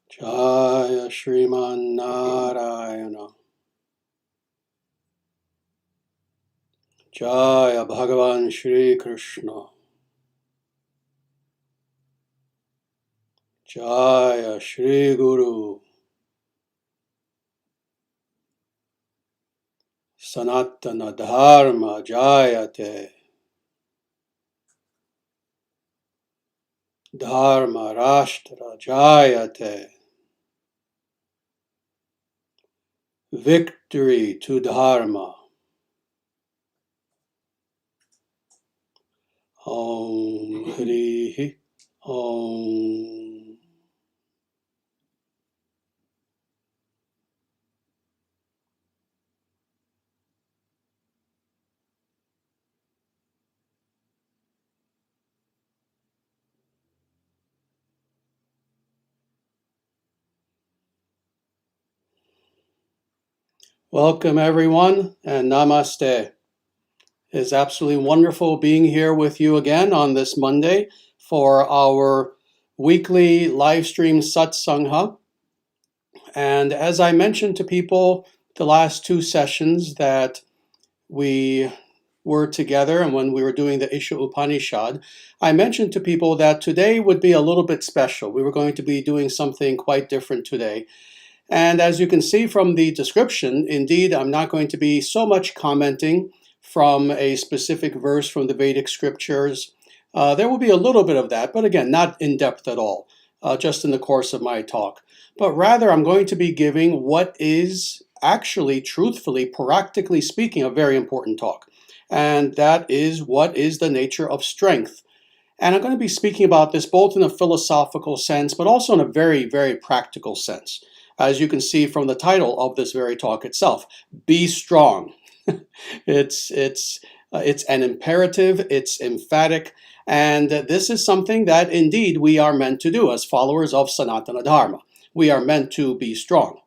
Jaya Shriman Narayana. Jaya Bhagavan Shri Krishna. Jaya Shri Guru. Sanatana Dharma Jayate. Dharma Rashtra Jayate. Victory to Dharma. Om Hri Om. Welcome everyone and namaste. It's absolutely wonderful being here with you again on this Monday for our weekly live stream satsangha. And as I mentioned to people the last two sessions that we were together and when we were doing the Isha Upanishad, I mentioned to people that today would be a little bit special. We were going to be doing something quite different today. And as you can see from the description, indeed, I'm not going to be so much commenting from a specific verse from the Vedic scriptures. There will be a little bit of that, but again, not in depth at all, just in the course of my talk. But rather, I'm going to be giving what is actually, truthfully, practically speaking, a very important talk. And that is what is the nature of strength. And I'm going to be speaking about this both in a philosophical sense, but also in a very, very practical sense. As you can see from the title of this very talk itself, be strong. It's an imperative, it's emphatic, and this is something that indeed we are meant to do as followers of Sanatana Dharma. We are meant to be strong.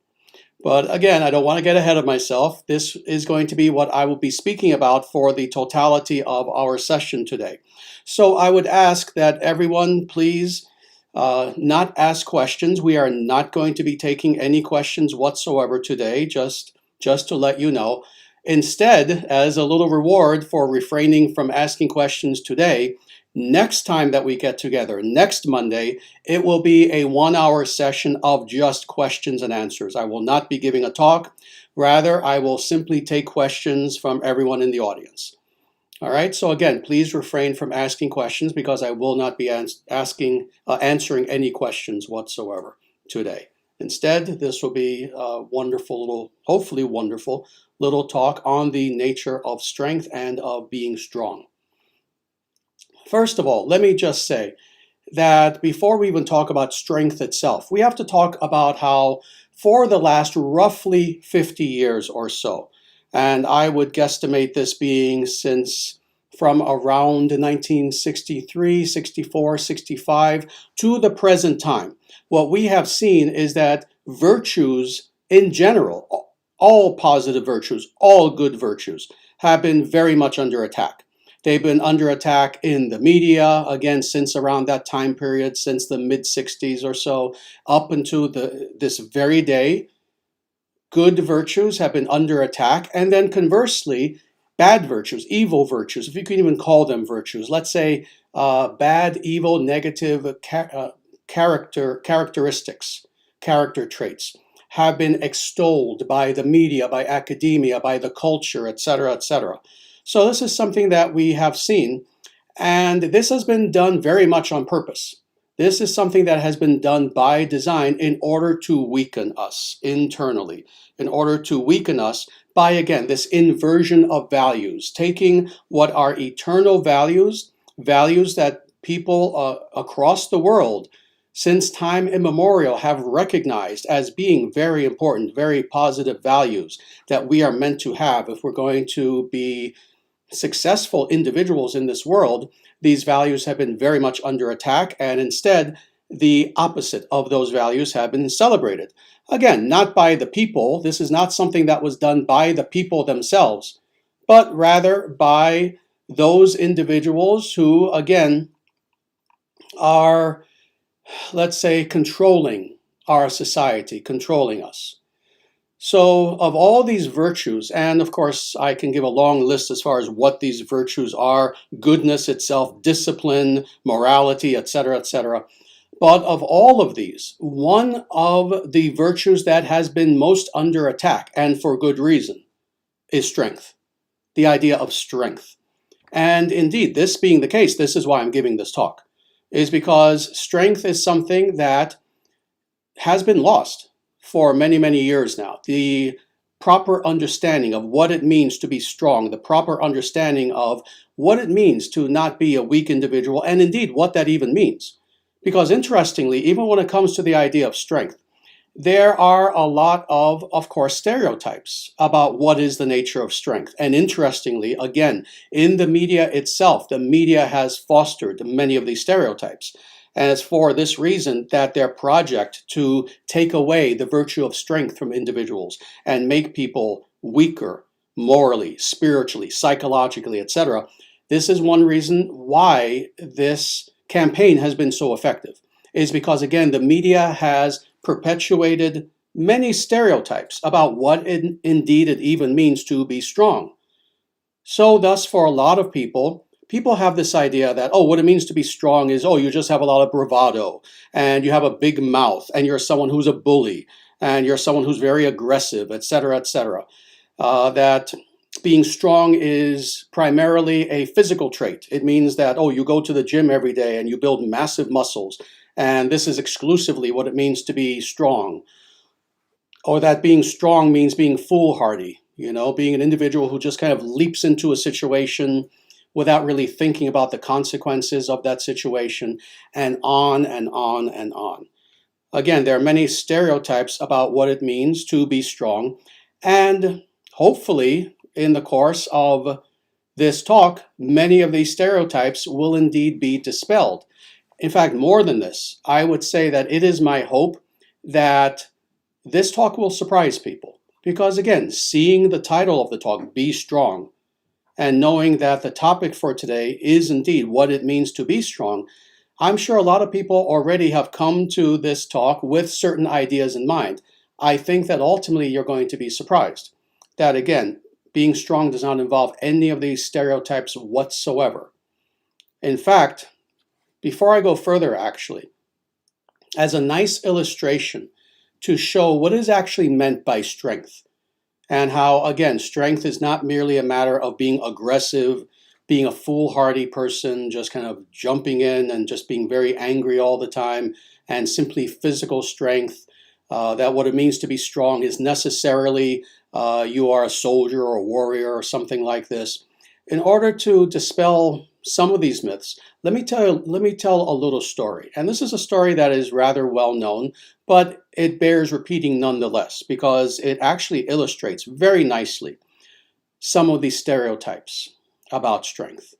But again, I don't want to get ahead of myself. This is going to be what I will be speaking about for the totality of our session today. So I would ask that everyone please not ask questions. We are not going to be taking any questions whatsoever today, just to let you know. Instead, as a little reward for refraining from asking questions today, next time that we get together, next Monday, it will be a 1-hour session of just questions and answers. I will not be giving a talk. Rather, I will simply take questions from everyone in the audience. All right, so again, please refrain from asking questions because I will not be answering any questions whatsoever today. Instead, this will be a wonderful little, hopefully wonderful, little talk on the nature of strength and of being strong. First of all, let me just say that before we even talk about strength itself, we have to talk about how for the last roughly 50 years or so, and I would guesstimate this being since from around 1963, 64, 65 to the present time, what we have seen is that virtues in general, all positive virtues, all good virtues, have been very much under attack. They've been under attack in the media, again, since around that time period, since the mid-60s or so, up until this very day. Good virtues have been under attack, and then conversely, bad virtues, evil virtues, if you can even call them virtues, let's say bad, evil, negative characteristics, character traits, have been extolled by the media, by academia, by the culture, etc., etc. So this is something that we have seen, and this has been done very much on purpose. This is something that has been done by design in order to weaken us internally, in order to weaken us by, again, this inversion of values, taking what are eternal values, values that people across the world since time immemorial have recognized as being very important, very positive values that we are meant to have if we're going to be successful individuals in this world. These values have been very much under attack, and instead, the opposite of those values have been celebrated. Again, not by the people. This is not something that was done by the people themselves, but rather by those individuals who, again, are, let's say, controlling our society, controlling us. So of all these virtues, and of course I can give a long list as far as what these virtues are, goodness itself, discipline, morality, etc., etc. But of all of these, one of the virtues that has been most under attack, and for good reason, is strength. The idea of strength. And indeed, this being the case, this is why I'm giving this talk, is because strength is something that has been lost for many, many years now. The proper understanding of what it means to be strong, the proper understanding of what it means to not be a weak individual, and indeed what that even means. Because interestingly, even when it comes to the idea of strength, there are a lot of course, stereotypes about what is the nature of strength. And interestingly, again, in the media itself, the media has fostered many of these stereotypes. And it's for this reason that their project to take away the virtue of strength from individuals and make people weaker morally, spiritually, psychologically, etc. This is one reason why this campaign has been so effective, is because, again, the media has perpetuated many stereotypes about what indeed it even means to be strong. So thus, for a lot of people have this idea that, oh, what it means to be strong is, oh, you just have a lot of bravado, and you have a big mouth, and you're someone who's a bully, and you're someone who's very aggressive, etc., etc. That being strong is primarily a physical trait. It means that, oh, you go to the gym every day and you build massive muscles, and this is exclusively what it means to be strong. Or that being strong means being foolhardy, being an individual who just kind of leaps into a situation without really thinking about the consequences of that situation, and on and on and on. Again, there are many stereotypes about what it means to be strong, and hopefully, in the course of this talk, many of these stereotypes will indeed be dispelled. In fact, more than this, I would say that it is my hope that this talk will surprise people. Because again, seeing the title of the talk, Be Strong, and knowing that the topic for today is indeed what it means to be strong, I'm sure a lot of people already have come to this talk with certain ideas in mind. I think that ultimately you're going to be surprised that, again, being strong does not involve any of these stereotypes whatsoever. In fact, before I go further, actually, as a nice illustration to show what is actually meant by strength, and how, again, strength is not merely a matter of being aggressive, being a foolhardy person, just kind of jumping in and just being very angry all the time, and simply physical strength, that what it means to be strong is necessarily you are a soldier or a warrior or something like this. In order to dispel some of these myths, let me tell a little story. And this is a story that is rather well known, but it bears repeating nonetheless, because it actually illustrates very nicely some of these stereotypes about strength.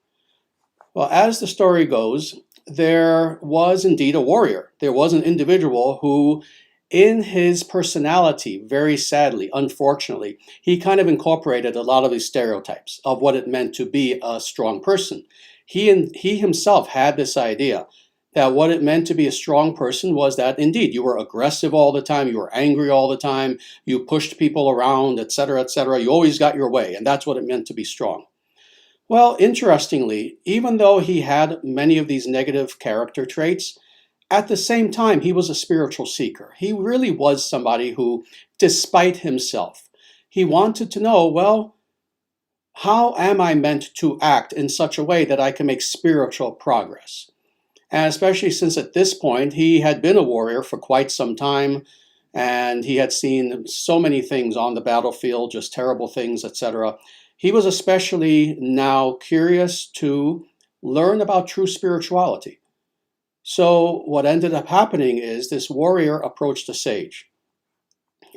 Well, as the story goes, there was indeed a warrior. There was an individual who, in his personality, very sadly, unfortunately, he kind of incorporated a lot of these stereotypes of what it meant to be a strong person. He himself had this idea that what it meant to be a strong person was that indeed you were aggressive all the time, you were angry all the time, you pushed people around, etc., etc. You always got your way, and that's what it meant to be strong. Well, interestingly, even though he had many of these negative character traits, at the same time, he was a spiritual seeker. He really was somebody who, despite himself, he wanted to know, well, how am I meant to act in such a way that I can make spiritual progress? And especially since at this point, he had been a warrior for quite some time, and he had seen so many things on the battlefield, just terrible things, etc. He was especially now curious to learn about true spirituality. So what ended up happening is this warrior approached a sage.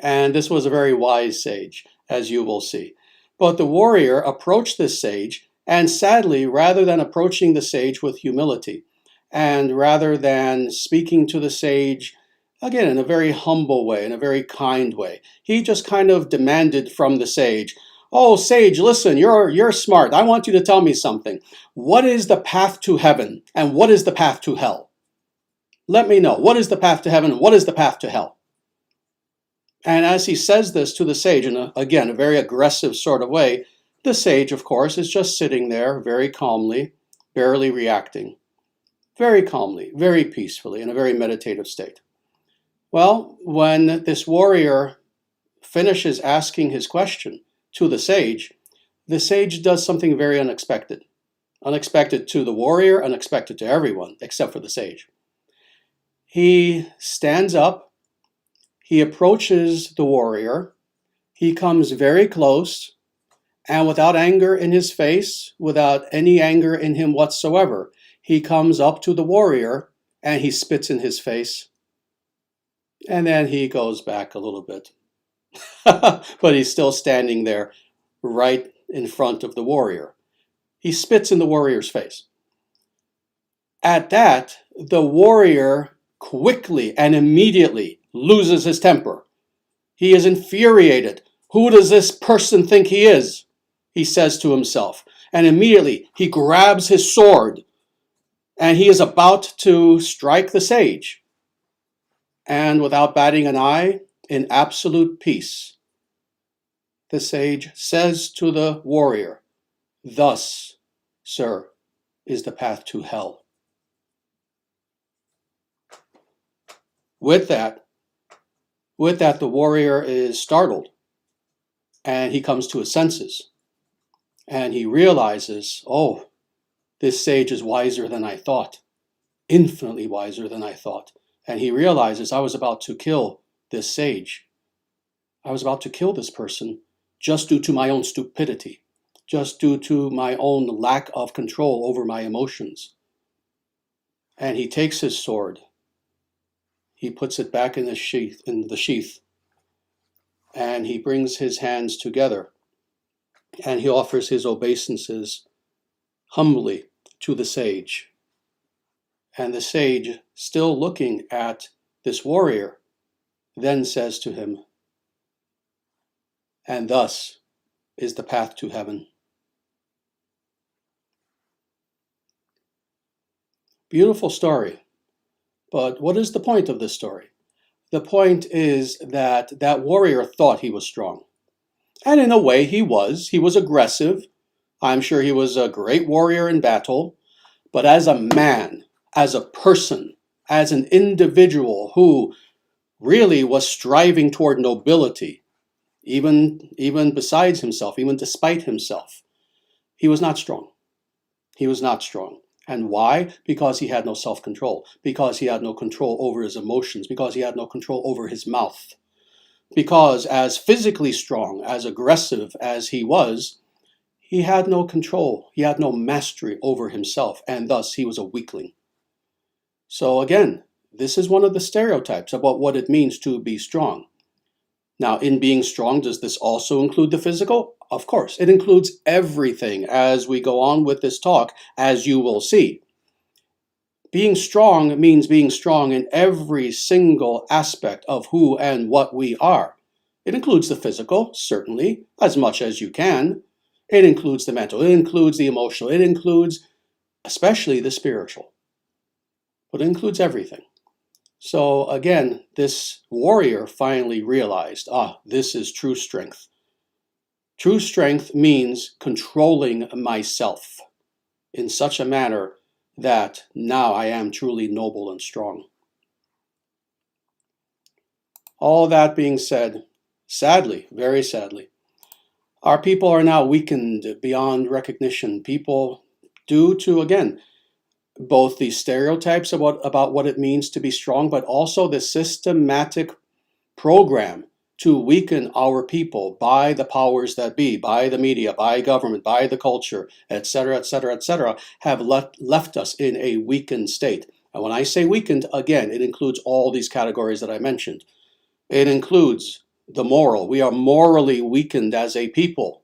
And this was a very wise sage, as you will see. But the warrior approached this sage, and sadly, rather than approaching the sage with humility, and rather than speaking to the sage, again, in a very humble way, in a very kind way, he just kind of demanded from the sage, "Oh, sage, listen, you're smart. I want you to tell me something. What is the path to heaven, and what is the path to hell? Let me know. What is the path to heaven, and what is the path to hell?" And as he says this to the sage, in again, a very aggressive sort of way, the sage, of course, is just sitting there very calmly, barely reacting, very calmly, very peacefully, in a very meditative state. Well, when this warrior finishes asking his question to the sage does something very unexpected. Unexpected to the warrior, unexpected to everyone, except for the sage. He stands up, he approaches the warrior, he comes very close, and without anger in his face, without any anger in him whatsoever, he comes up to the warrior and he spits in his face. And then he goes back a little bit. But he's still standing there right in front of the warrior. He spits in the warrior's face. At that, the warrior quickly and immediately loses his temper. He is infuriated. Who does this person think he is? He says to himself. And immediately he grabs his sword and he is about to strike the sage. And without batting an eye, in absolute peace, the sage says to the warrior, "Thus, sir, is the path to hell." With that, the warrior is startled and he comes to his senses and he realizes, oh, this sage is wiser than I thought, infinitely wiser than I thought. And he realizes, I was about to kill this sage. I was about to kill this person just due to my own stupidity, just due to my own lack of control over my emotions. And he takes his sword. He puts it back in the sheath, and he brings his hands together, and he offers his obeisances humbly to the sage. And the sage, still looking at this warrior, then says to him, "And thus is the path to heaven." Beautiful story. But what is the point of this story? The point is that that warrior thought he was strong. And in a way he was. He was aggressive. I'm sure he was a great warrior in battle. But as a man, as a person, as an individual who really was striving toward nobility, even besides himself, even despite himself, he was not strong. He was not strong. And why? Because he had no self-control, because he had no control over his emotions, because he had no control over his mouth. Because as physically strong, as aggressive as he was, he had no control, he had no mastery over himself, and thus he was a weakling. So again, this is one of the stereotypes about what it means to be strong. Now, in being strong, does this also include the physical? Of course, it includes everything as we go on with this talk, as you will see. Being strong means being strong in every single aspect of who and what we are. It includes the physical, certainly, as much as you can. It includes the mental, it includes the emotional, it includes especially the spiritual. But it includes everything. So again, this warrior finally realized, this is true strength. True strength means controlling myself in such a manner that now I am truly noble and strong. All that being said, sadly, very sadly, our people are now weakened beyond recognition. People, due to, again, both the stereotypes about what it means to be strong, but also the systematic program to weaken our people by the powers that be, by the media, by government, by the culture, etc., etc., etc., have left us in a weakened state. And when I say weakened, again, it includes all these categories that I mentioned. It includes the moral. We are morally weakened as a people.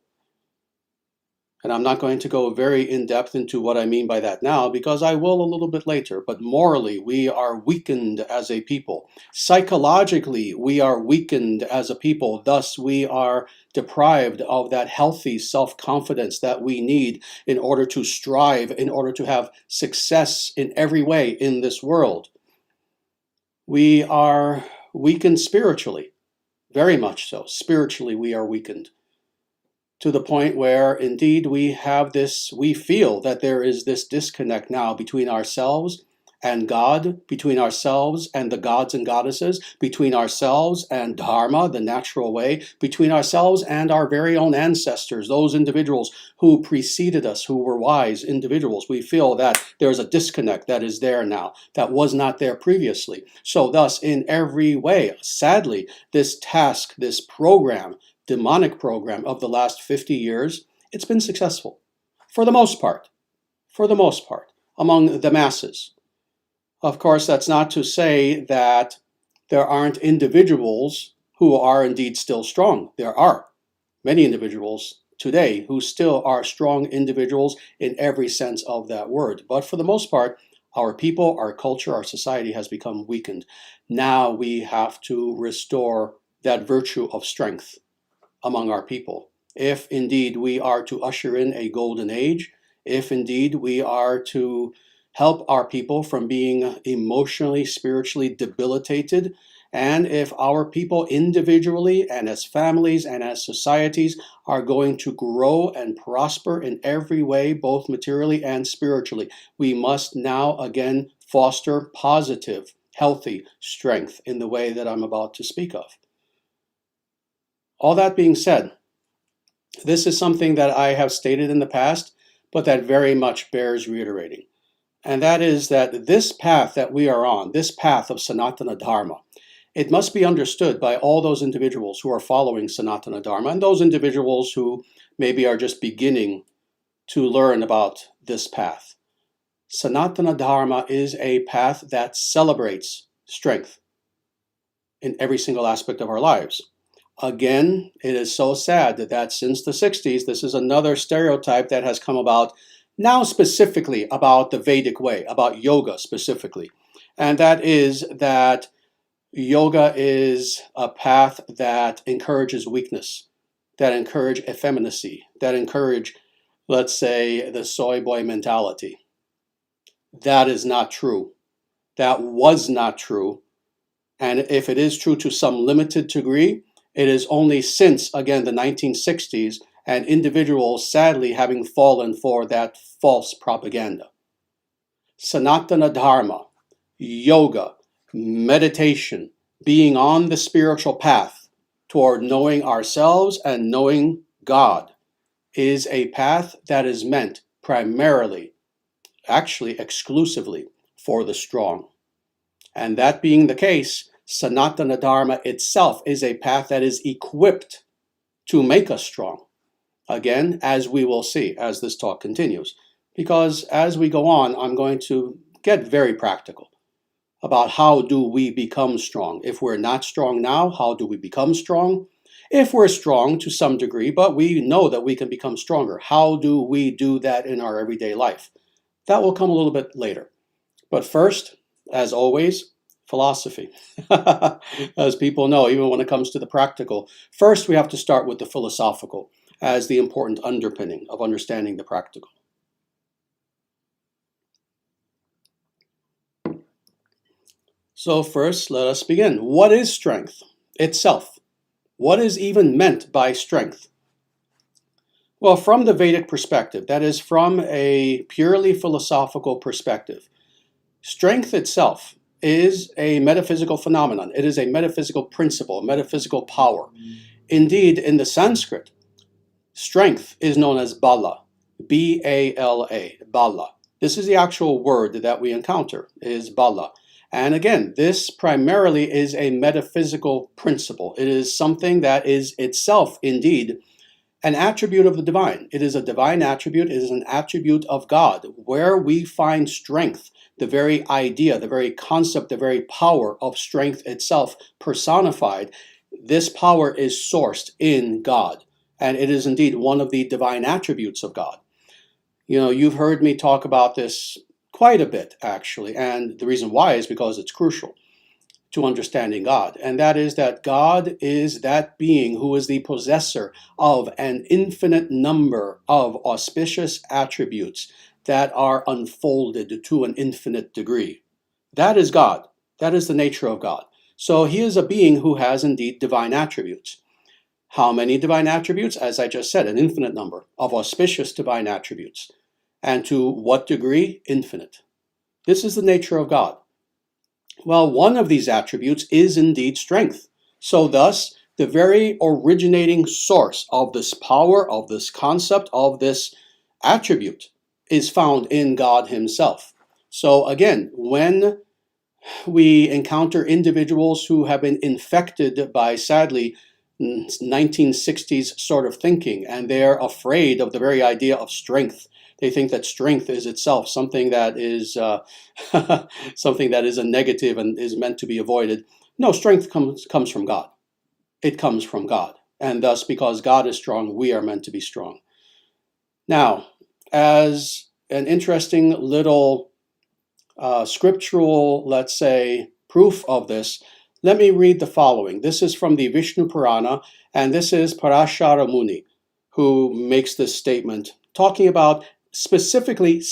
And I'm not going to go very in-depth into what I mean by that now, because I will a little bit later. But morally, we are weakened as a people. Psychologically, we are weakened as a people. Thus, we are deprived of that healthy self-confidence that we need in order to strive, in order to have success in every way in this world. We are weakened spiritually. Very much so. Spiritually, we are weakened to the point where indeed we feel that there is this disconnect now between ourselves and God, between ourselves and the gods and goddesses, between ourselves and Dharma, the natural way, between ourselves and our very own ancestors, those individuals who preceded us, who were wise individuals. We feel that there's a disconnect that is there now, that was not there previously. So thus, in every way, sadly, this task, this program, demonic program of the last 50 years, it's been successful. For the most part, among the masses. Of course, that's not to say that there aren't individuals who are indeed still strong. There are many individuals today who still are strong individuals in every sense of that word. But for the most part, our people, our culture, our society has become weakened. Now we have to restore that virtue of strength among our people. If indeed we are to usher in a golden age, if indeed we are to help our people from being emotionally, spiritually debilitated, and if our people individually and as families and as societies are going to grow and prosper in every way, both materially and spiritually, we must now again foster positive, healthy strength in the way that I'm about to speak of. All that being said, this is something that I have stated in the past, but that very much bears reiterating. And that is that this path that we are on, this path of Sanatana Dharma, it must be understood by all those individuals who are following Sanatana Dharma and those individuals who maybe are just beginning to learn about this path. Sanatana Dharma is a path that celebrates strength in every single aspect of our lives. Again, it is so sad that since the 60s, this is another stereotype that has come about now specifically about the Vedic way, about yoga specifically. And that is that yoga is a path that encourages weakness, that encourages effeminacy, that encourages, let's say, the soy boy mentality. That is not true. That was not true. And if it is true to some limited degree, it is only since, again, the 1960s and individuals sadly having fallen for that false propaganda. Sanatana Dharma, yoga, meditation, being on the spiritual path toward knowing ourselves and knowing God is a path that is meant primarily, actually exclusively, for the strong. And that being the case, Sanatana Dharma itself is a path that is equipped to make us strong. Again, as we will see as this talk continues. Because as we go on, I'm going to get very practical about how do we become strong. If we're not strong now, how do we become strong? If we're strong to some degree, but we know that we can become stronger, how do we do that in our everyday life? That will come a little bit later. But first, as always, philosophy. As people know, even when it comes to the practical, first we have to start with the philosophical as the important underpinning of understanding the practical. So first, let us begin. What is strength itself? What is even meant by strength? Well, from the Vedic perspective, that is from a purely philosophical perspective, strength itself is a metaphysical phenomenon. It is a metaphysical principle, a metaphysical power. Indeed, in the Sanskrit, strength is known as bala, B-A-L-A, bala. This is the actual word that we encounter, is bala. And again, this primarily is a metaphysical principle. It is something that is itself, indeed, an attribute of the divine. It is a divine attribute. It is an attribute of God, where we find strength, the very idea, the very concept, the very power of strength itself personified. This power is sourced in God, and it is indeed one of the divine attributes of God. You know, you've heard me talk about this quite a bit, actually, and the reason why is because it's crucial to understanding God, and that is that God is that being who is the possessor of an infinite number of auspicious attributes that are unfolded to an infinite degree. That is God. That is the nature of God. So he is a being who has indeed divine attributes. How many divine attributes? As I just said, an infinite number of auspicious divine attributes. And to what degree? Infinite. This is the nature of God. Well, one of these attributes is indeed strength. So thus, the very originating source of this power, of this concept, of this attribute is found in God himself. So again, when we encounter individuals who have been infected by, sadly, 1960s sort of thinking, and they're afraid of the very idea of strength. They think that strength is itself something that is something that is a negative and is meant to be avoided. No, strength comes from God. It comes from God. And thus, because God is strong, we are meant to be strong. Now, as an interesting little scriptural, let's say, proof of this, let me read the following. This is from the Vishnu Purana, and this is Parashara Muni, who makes this statement, talking about specifically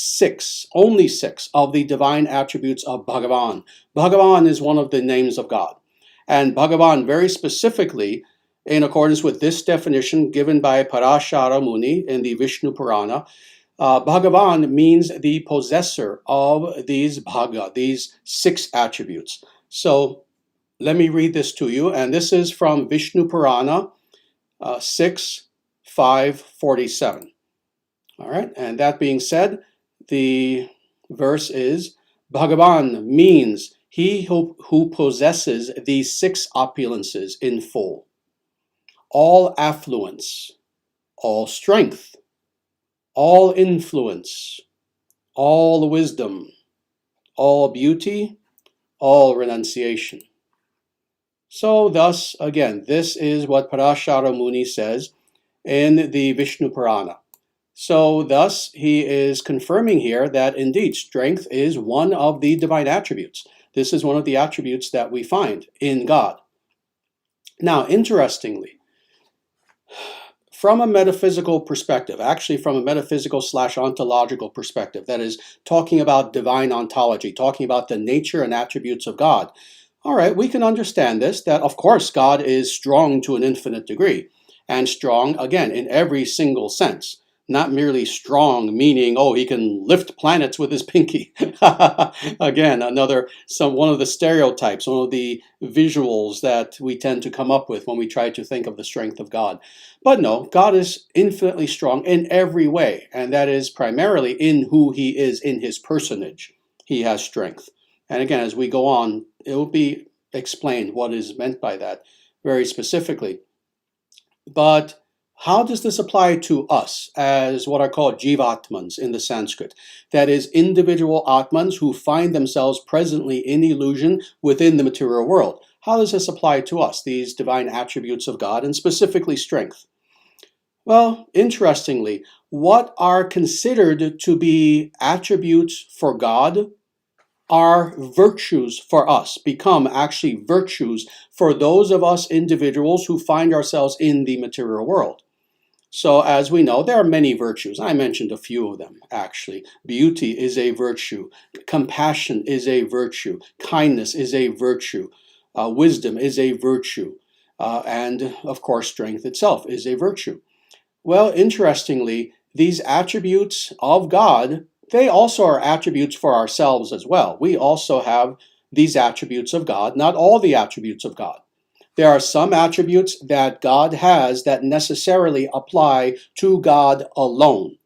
only six of the divine attributes of Bhagavan. Bhagavan is one of the names of God. And Bhagavan, very specifically, in accordance with this definition given by Parashara Muni in the Vishnu Purana, Bhagavan means the possessor of these bhaga, these six attributes. So let me read this to you, and this is from Vishnu Purana 6:547. All right, and that being said, the verse is, Bhagavan means he who possesses these six opulences in full: all affluence, all strength, all influence, all wisdom, all beauty, all renunciation. So thus, again, this is what Parashara Muni says in the Vishnu Purana. So thus, he is confirming here that indeed strength is one of the divine attributes. This is one of the attributes that we find in God. Now, interestingly, from a metaphysical perspective, actually from a metaphysical/ontological perspective, that is talking about divine ontology, talking about the nature and attributes of God, all right, we can understand this, that of course God is strong to an infinite degree, and strong, again, in every single sense. Not merely strong, meaning, oh, he can lift planets with his pinky. Again, one of the stereotypes, one of the visuals that we tend to come up with when we try to think of the strength of God. But no, God is infinitely strong in every way, and that is primarily in who he is, in his personage. He has strength. And again, as we go on, it will be explained what is meant by that very specifically. But how does this apply to us as what are called jivatmans in the Sanskrit? That is, individual atmans who find themselves presently in illusion within the material world. How does this apply to us, these divine attributes of God, and specifically strength? Well, interestingly, what are considered to be attributes for God are virtues for us, become actually virtues for those of us individuals who find ourselves in the material world. So as we know, there are many virtues. I mentioned a few of them, actually. Beauty is a virtue. Compassion is a virtue. Kindness is a virtue. Wisdom is a virtue. And, of course, strength itself is a virtue. Well, interestingly, these attributes of God, they also are attributes for ourselves as well. We also have these attributes of God, not all the attributes of God. There are some attributes that God has that necessarily apply to God alone.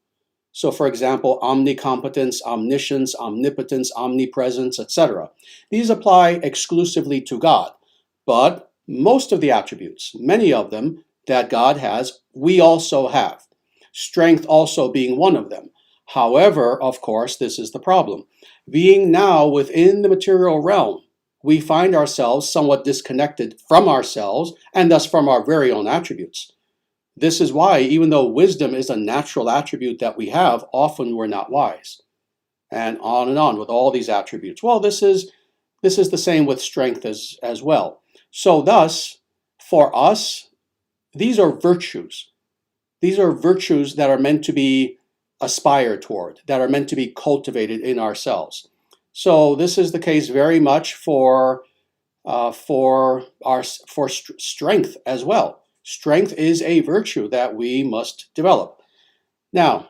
So, for example, omnicompetence, omniscience, omnipotence, omnipresence, etc. These apply exclusively to God. But most of the attributes, many of them that God has, we also have. Strength also being one of them. However, of course, this is the problem. Being now within the material realm, we find ourselves somewhat disconnected from ourselves and thus from our very own attributes. This is why, even though wisdom is a natural attribute that we have, often we're not wise. And on with all these attributes. Well, this is the same with strength as well. So thus, for us, these are virtues. These are virtues that are meant to be aspired toward, that are meant to be cultivated in ourselves. So this is the case very much for for strength as well. Strength is a virtue that we must develop. Now,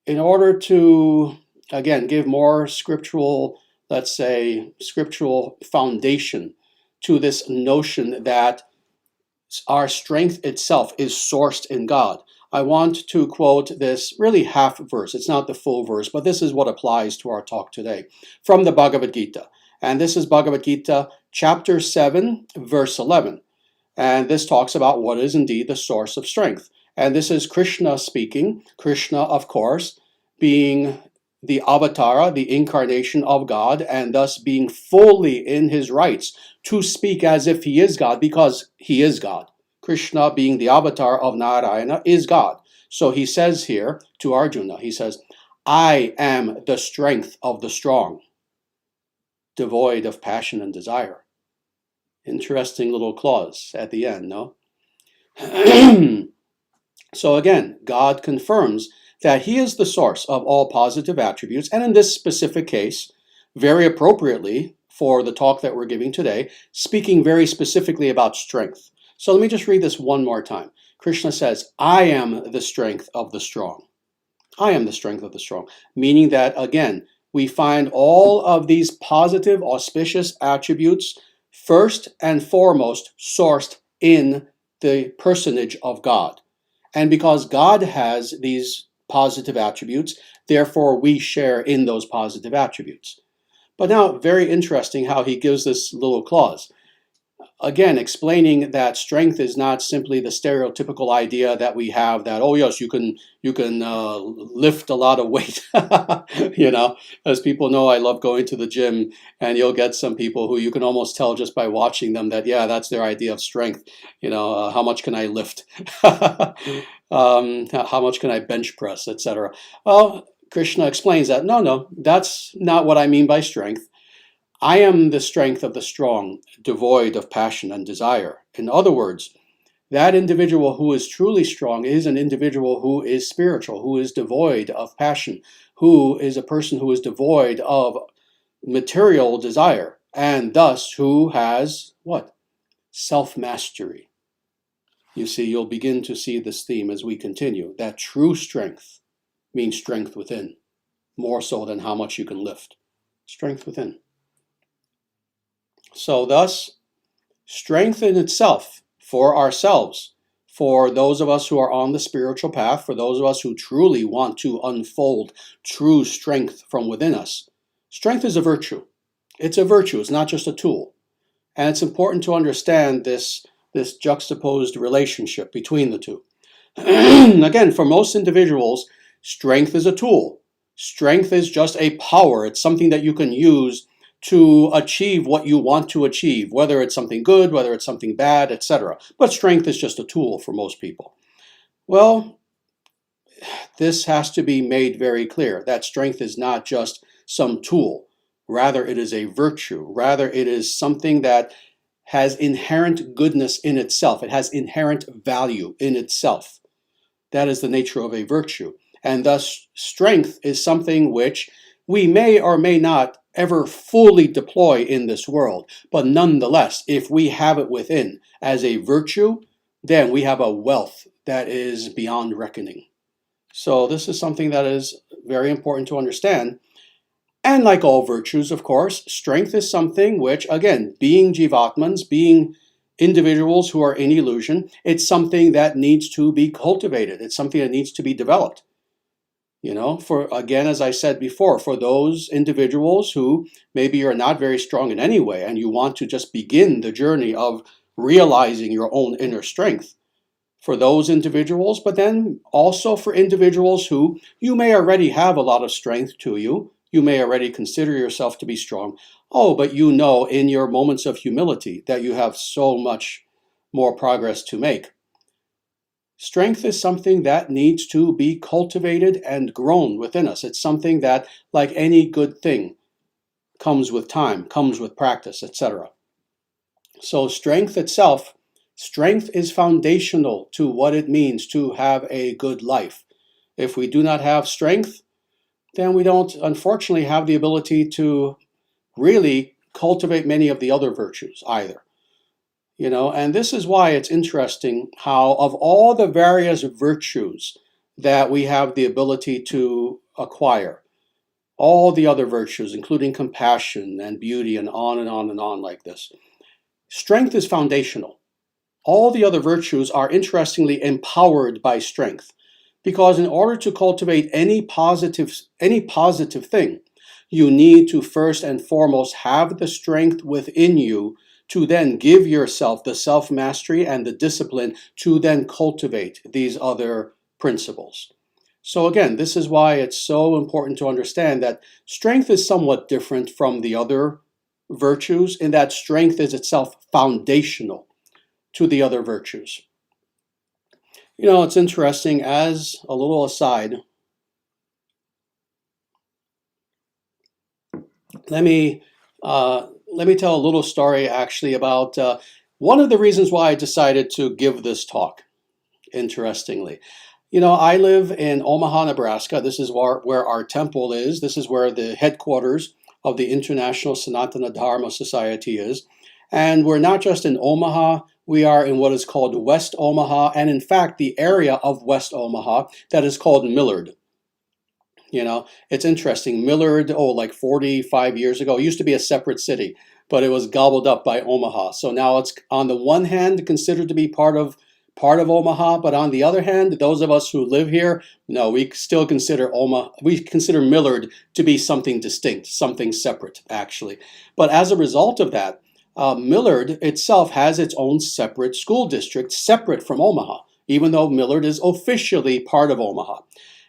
in order to, again, give more scriptural, let's say, scriptural foundation to this notion that our strength itself is sourced in God, I want to quote this really half verse. It's not the full verse, but this is what applies to our talk today from the Bhagavad-gita. And this is Bhagavad-gita, chapter 7, verse 11. And this talks about what is indeed the source of strength. And this is Krishna speaking. Krishna, of course, being the avatara, the incarnation of God, and thus being fully in his rights to speak as if he is God, because he is God. Krishna, being the avatar of Narayana, is God. So he says here to Arjuna, he says, I am the strength of the strong, devoid of passion and desire. Interesting little clause at the end, no? So again, God confirms that he is the source of all positive attributes, and in this specific case, very appropriately for the talk that we're giving today, speaking very specifically about strength. So let me just read this one more time. Krishna says, I am the strength of the strong. I am the strength of the strong, meaning that, again, we find all of these positive, auspicious attributes first and foremost sourced in the personage of God. And because God has these positive attributes, therefore we share in those positive attributes. But now, very interesting how he gives this little clause. Again, explaining that strength is not simply the stereotypical idea that we have that, oh yes, you can lift a lot of weight. As people know, I love going to the gym, and you'll get some people who you can almost tell just by watching them that, yeah, that's their idea of strength. How much can I lift? How much can I bench press, etc. Well, Krishna explains that, no, that's not what I mean by strength. I am the strength of the strong, devoid of passion and desire. In other words, that individual who is truly strong is an individual who is spiritual, who is devoid of passion, who is a person who is devoid of material desire, and thus who has what? Self-mastery. You see, you'll begin to see this theme as we continue, that true strength means strength within, more so than how much you can lift. Strength within. So thus, strength in itself for ourselves, for those of us who are on the spiritual path, for those of us who truly want to unfold true strength from within us, strength is a virtue. It's a virtue. It's not just a tool. And it's important to understand this juxtaposed relationship between the two. Again, for most individuals, strength is a tool. Strength is just a power. It's something that you can use to achieve what you want to achieve, whether it's something good, whether it's something bad, etc. But strength is just a tool for most people. Well, this has to be made very clear, that strength is not just some tool. Rather, it is a virtue. Rather, it is something that has inherent goodness in itself. It has inherent value in itself. That is the nature of a virtue. And thus, strength is something which we may or may not ever fully deploy in this world. But nonetheless, if we have it within as a virtue, then we have a wealth that is beyond reckoning. So this is something that is very important to understand. And like all virtues, of course, strength is something which, again, being jivatmans, being individuals who are in illusion, it's something that needs to be cultivated. It's something that needs to be developed. For, again, as I said before, for those individuals who maybe are not very strong in any way and you want to just begin the journey of realizing your own inner strength, for those individuals, but then also for individuals who you may already have a lot of strength to you, you may already consider yourself to be strong. Oh, but you know in your moments of humility that you have so much more progress to make. Strength is something that needs to be cultivated and grown within us. It's something that, like any good thing, comes with time, comes with practice, etc. So strength itself, strength is foundational to what it means to have a good life. If we do not have strength, then we don't, unfortunately, have the ability to really cultivate many of the other virtues either. And this is why it's interesting how of all the various virtues that we have the ability to acquire, all the other virtues, including compassion and beauty and on and on and on like this, strength is foundational. All the other virtues are interestingly empowered by strength, because in order to cultivate any positive thing, you need to first and foremost have the strength within you to then give yourself the self-mastery and the discipline to then cultivate these other principles. So again, this is why it's so important to understand that strength is somewhat different from the other virtues in that strength is itself foundational to the other virtues. It's interesting, as a little aside, let me tell a little story actually about one of the reasons why I decided to give this talk, interestingly. I live in Omaha, Nebraska. This is where our temple is. This is where the headquarters of the International Sanatana Dharma Society is. And we're not just in Omaha, we are in what is called West Omaha, and in fact, the area of West Omaha that is called Millard. It's interesting. Millard, like 45 years ago, it used to be a separate city, but it was gobbled up by Omaha. So now it's, on the one hand, considered to be part of Omaha, but on the other hand, those of us who live here, no, we still consider Millard to be something distinct, something separate, actually. But as a result of that, Millard itself has its own separate school district, separate from Omaha, even though Millard is officially part of Omaha.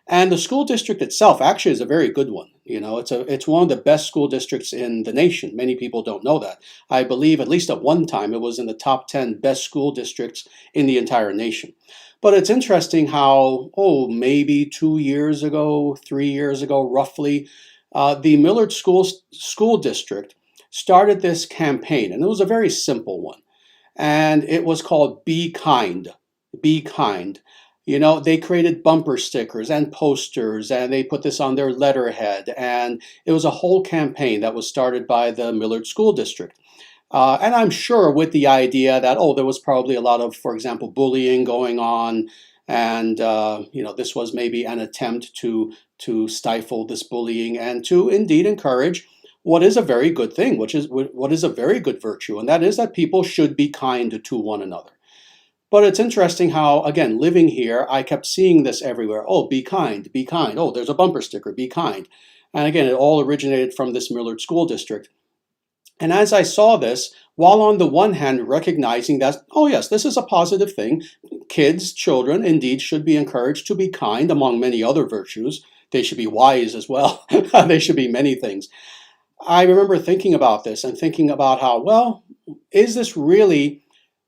And the school district itself actually is a very good one. It's one of the best school districts in the nation. Many people don't know that. I believe at least at one time it was in the top 10 best school districts in the entire nation. But it's interesting how, maybe 2 years ago, 3 years ago, roughly, the Millard School District started this campaign, and it was a very simple one. And it was called Be Kind. Be Kind. They created bumper stickers and posters, and they put this on their letterhead. And it was a whole campaign that was started by the Millard School District. And I'm sure with the idea that, there was probably a lot of, for example, bullying going on. And, this was maybe an attempt to stifle this bullying and to indeed encourage what is a very good thing, what is a very good virtue, and that is that people should be kind to one another. But it's interesting how, again, living here, I kept seeing this everywhere. Be kind, be kind. There's a bumper sticker, be kind. And again, it all originated from this Millard School District. And as I saw this, while on the one hand recognizing that, yes, this is a positive thing, children, indeed should be encouraged to be kind, among many other virtues. They should be wise as well. They should be many things. I remember thinking about this and thinking about how, is this really,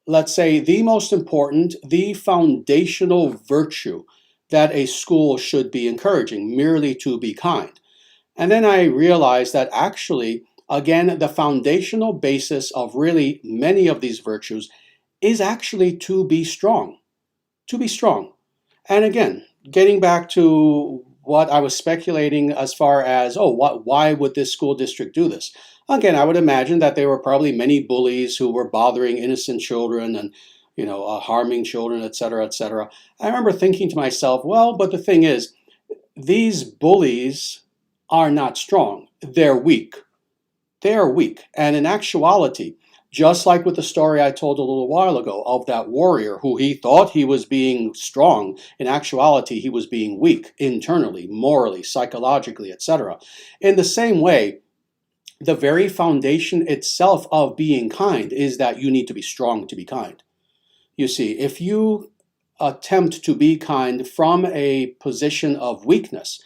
let's say, the most important, the foundational virtue that a school should be encouraging, merely to be kind? And then I realized that actually, again, the foundational basis of really many of these virtues is actually to be strong. To be strong. And again, getting back to what I was speculating as far as, why would this school district do this? Again, I would imagine that there were probably many bullies who were bothering innocent children and, harming children, etc., etc. I remember thinking to myself, but the thing is, these bullies are not strong. They're weak. They are weak. And in actuality, just like with the story I told a little while ago of that warrior who he thought he was being strong, in actuality, he was being weak internally, morally, psychologically, etc. In the same way, the very foundation itself of being kind is that you need to be strong to be kind. You see, if you attempt to be kind from a position of weakness,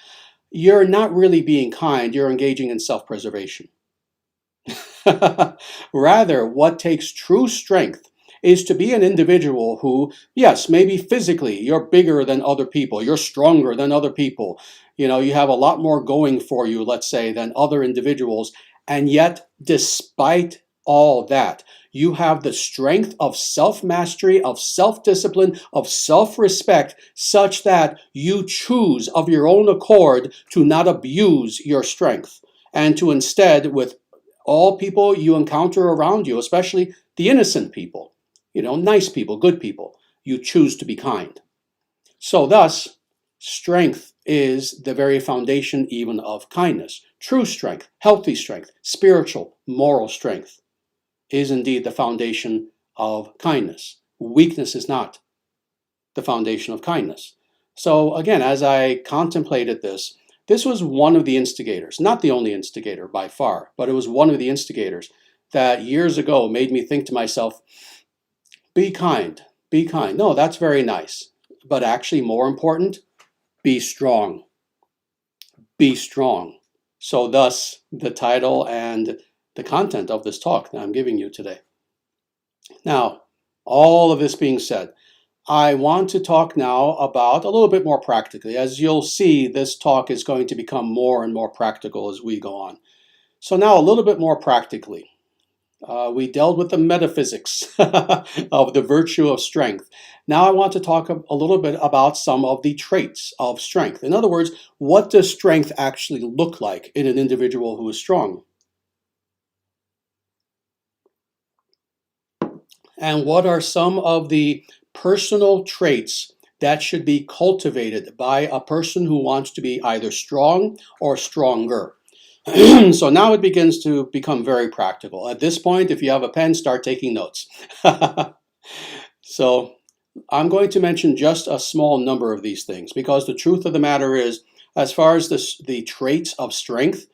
you're not really being kind, you're engaging in self-preservation. Rather, what takes true strength is to be an individual who, yes, maybe physically you're bigger than other people, you're stronger than other people, you have a lot more going for you, let's say, than other individuals, and yet, despite all that, you have the strength of self-mastery, of self-discipline, of self-respect, such that you choose of your own accord to not abuse your strength, and to instead, with All people you encounter around you, especially the innocent people, nice people, good people, you choose to be kind. So thus, strength is the very foundation even of kindness. True strength, healthy strength, spiritual, moral strength is indeed the foundation of kindness. Weakness is not the foundation of kindness. So again, as I contemplated this, this was one of the instigators, not the only instigator by far, but it was one of the instigators that years ago made me think to myself, be kind, be kind. No, that's very nice. But actually more important, be strong. Be strong. So thus the title and the content of this talk that I'm giving you today. Now, all of this being said, I want to talk now about a little bit more practically. As you'll see, this talk is going to become more and more practical as we go on. So now a little bit more practically. We dealt with the metaphysics of the virtue of strength. Now I want to talk a little bit about some of the traits of strength. In other words, what does strength actually look like in an individual who is strong? And what are some of the personal traits that should be cultivated by a person who wants to be either strong or stronger? So now it begins to become very practical. At this point, if you have a pen, start taking notes. So I'm going to mention just a small number of these things because the truth of the matter is, as far as the traits of strength,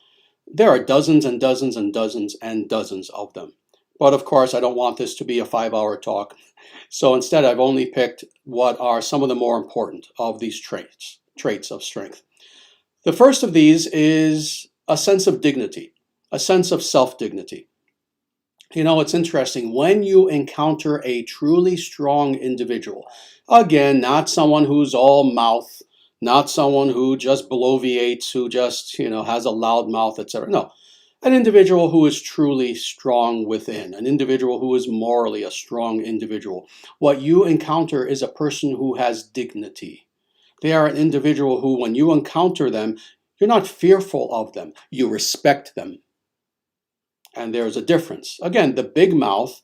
there are dozens and dozens and dozens and dozens of them. But of course, I don't want this to be a 5-hour talk. So instead, I've only picked what are some of the more important of these traits of strength. The first of these is a sense of dignity, a sense of self-dignity. It's interesting, when you encounter a truly strong individual, again, not someone who's all mouth, not someone who just bloviates, who just, has a loud mouth, etc. No, an individual who is truly strong within, an individual who is morally a strong individual. What you encounter is a person who has dignity. They are an individual who, when you encounter them, you're not fearful of them. You respect them. And there's a difference. Again, the big mouth,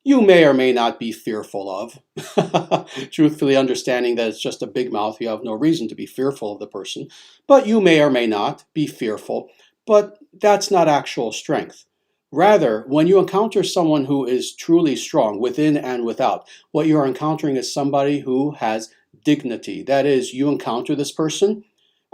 you may or may not be fearful of. Truthfully understanding that it's just a big mouth, you have no reason to be fearful of the person. But you may or may not be fearful. But that's not actual strength. Rather, when you encounter someone who is truly strong within and without, what you are encountering is somebody who has dignity. That is, you encounter this person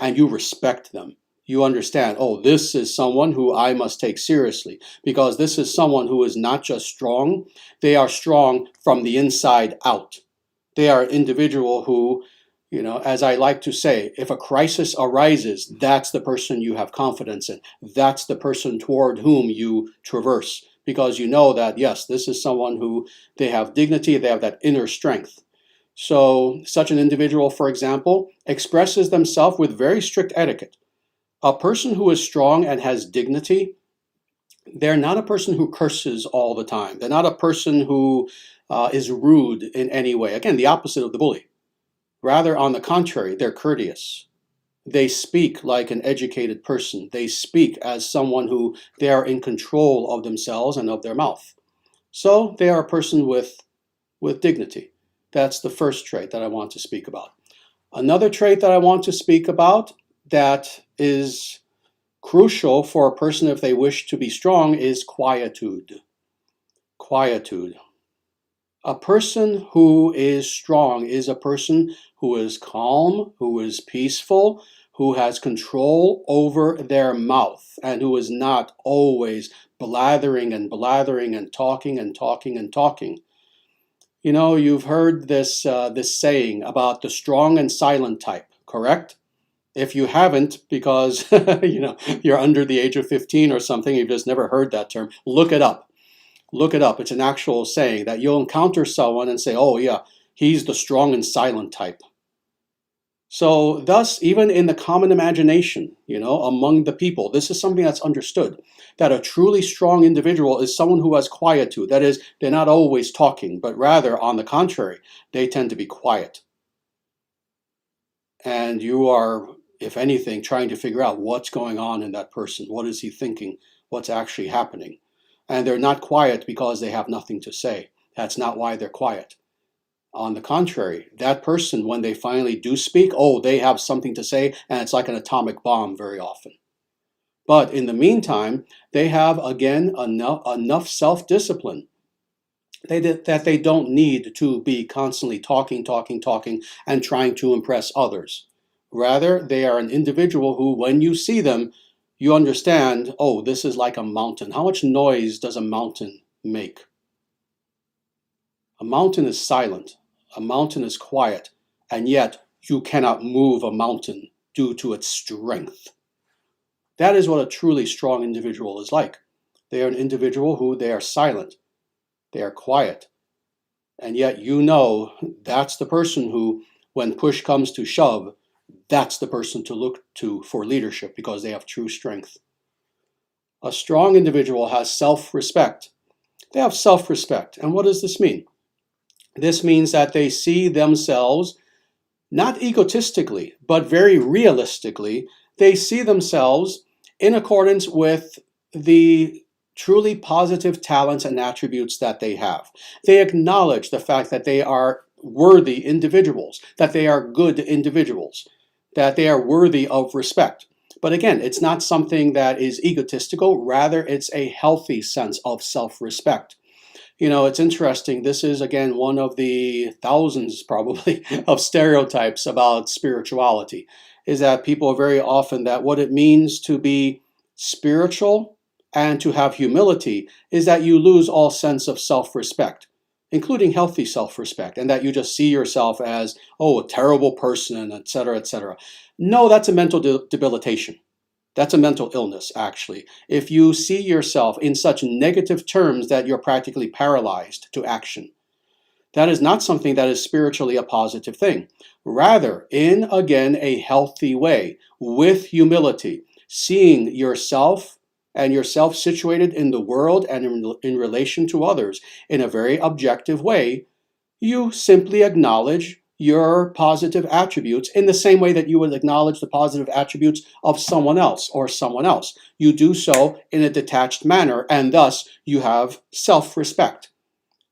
and you respect them. You understand, oh, this is someone who I must take seriously because this is someone who is not just strong, they are strong from the inside out. They are an individual who, as I like to say, if a crisis arises, that's the person you have confidence in. That's the person toward whom you traverse because you know that, yes, this is someone who they have dignity, they have that inner strength. So such an individual, for example, expresses themselves with very strict etiquette. A person who is strong and has dignity, they're not a person who curses all the time. They're not a person who is rude in any way. Again, the opposite of the bully. Rather, on the contrary, they're courteous. They speak like an educated person. They speak as someone who they are in control of themselves and of their mouth. So they are a person with dignity. That's the first trait that I want to speak about. Another trait that I want to speak about that is crucial for a person if they wish to be strong is quietude. Quietude. A person who is strong is a person who is calm, who is peaceful, who has control over their mouth, and who is not always blathering and blathering and talking and talking and talking. You've heard this saying about the strong and silent type, correct? If you haven't, because you're under the age of 15 or something, you've just never heard that term, look it up. Look it up. It's an actual saying that you'll encounter someone and say, oh yeah, he's the strong and silent type. So thus, even in the common imagination, among the people, this is something that's understood, that a truly strong individual is someone who has quietude. That is, they're not always talking, but rather, on the contrary, they tend to be quiet. And you are, if anything, trying to figure out what's going on in that person. What is he thinking? what's actually happening. And they're not quiet because they have nothing to say. That's not why they're quiet. On the contrary, that person, when they finally do speak, they have something to say, and it's like an atomic bomb very often. But in the meantime, they have, again, enough self-discipline that they don't need to be constantly talking, and trying to impress others. Rather, they are an individual who, when you see them, you understand, this is like a mountain. How much noise does a mountain make? A mountain is silent. A mountain is quiet. And yet, you cannot move a mountain due to its strength. That is what a truly strong individual is like. They are an individual who they are silent. They are quiet. And yet that's the person who, when push comes to shove, that's the person to look to for leadership because they have true strength. A strong individual has self-respect. They have self-respect. And what does this mean? This means that they see themselves, not egotistically, but very realistically, they see themselves in accordance with the truly positive talents and attributes that they have. They acknowledge the fact that they are worthy individuals, that they are good individuals, that they are worthy of respect. But again, it's not something that is egotistical, rather it's a healthy sense of self-respect. It's interesting. This is, again, one of the thousands, probably, of stereotypes about spirituality, is that people very often, that what it means to be spiritual and to have humility is that you lose all sense of self-respect, including healthy self-respect, and that you just see yourself as, a terrible person, etc., etc. No, that's a mental debilitation. That's a mental illness, actually. If you see yourself in such negative terms that you're practically paralyzed to action, that is not something that is spiritually a positive thing. Rather, in, again, a healthy way, with humility, seeing yourself and yourself situated in the world and in relation to others in a very objective way, you simply acknowledge your positive attributes in the same way that you would acknowledge the positive attributes of someone else or someone else. You do so in a detached manner, and thus you have self-respect.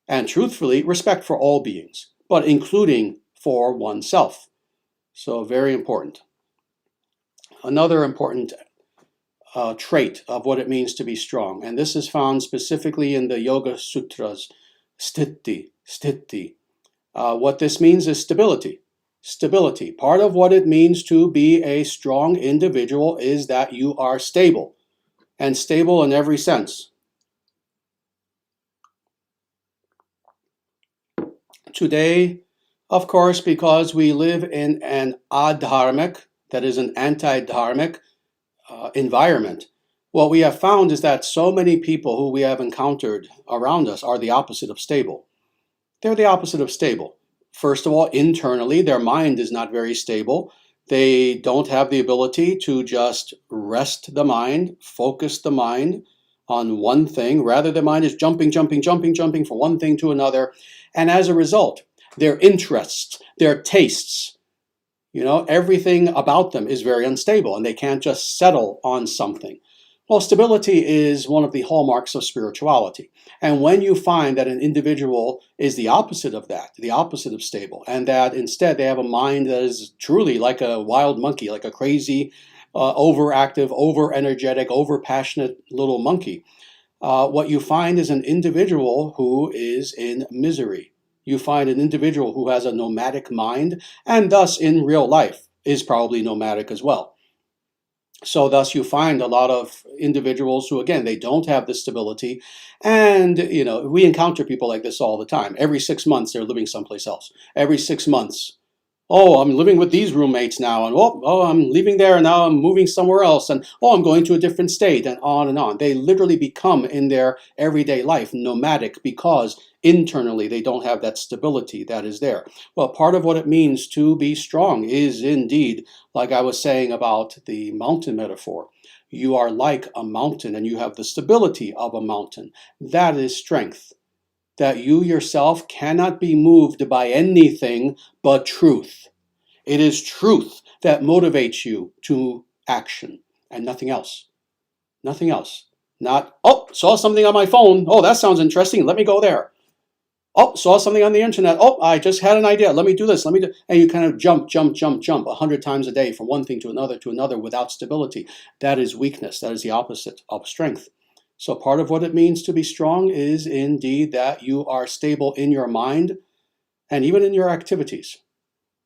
And truthfully, respect for all beings, but including for oneself. So very important. Another important trait of what it means to be strong, and this is found specifically in the Yoga Sutras, sthiti. What this means is stability. Stability. Part of what it means to be a strong individual is that you are stable, and stable in every sense. Today, of course, because we live in an adharmic, that is an anti-dharmic environment, what we have found is that so many people who we have encountered around us are the opposite of stable. They're the opposite of stable. First of all, internally, their mind is not very stable. They don't have the ability to just rest the mind, focus the mind on one thing. Rather, the mind is jumping from one thing to another. And as a result, their interests, their tastes, everything about them is very unstable, and they can't just settle on something. Well, stability is one of the hallmarks of spirituality. And when you find that an individual is the opposite of that, the opposite of stable, and that instead they have a mind that is truly like a wild monkey, like a crazy, overactive, over-energetic, over-passionate little monkey, what you find is an individual who is in misery. You find an individual who has a nomadic mind, and thus in real life is probably nomadic as well. So thus you find a lot of individuals who, again, they don't have this stability. And, we encounter people like this all the time. Every 6 months, they're living someplace else. Every 6 months, I'm living with these roommates now. And, I'm leaving there and now I'm moving somewhere else. And, I'm going to a different state, and on and on. They literally become, in their everyday life, nomadic because internally they don't have that stability that is there. Well, part of what it means to be strong is indeed, like I was saying about the mountain metaphor, you are like a mountain and you have the stability of a mountain. That is strength. That you yourself cannot be moved by anything but truth. It is truth that motivates you to action and nothing else. Nothing else. Not, oh, saw something on my phone. Oh, that sounds interesting. Let me go there. Oh, saw something on the internet. Oh, I just had an idea. Let me do this. Let me do. And you kind of jump 100 times a day from one thing to another without stability. That is weakness. That is the opposite of strength. So part of what it means to be strong is indeed that you are stable in your mind and even in your activities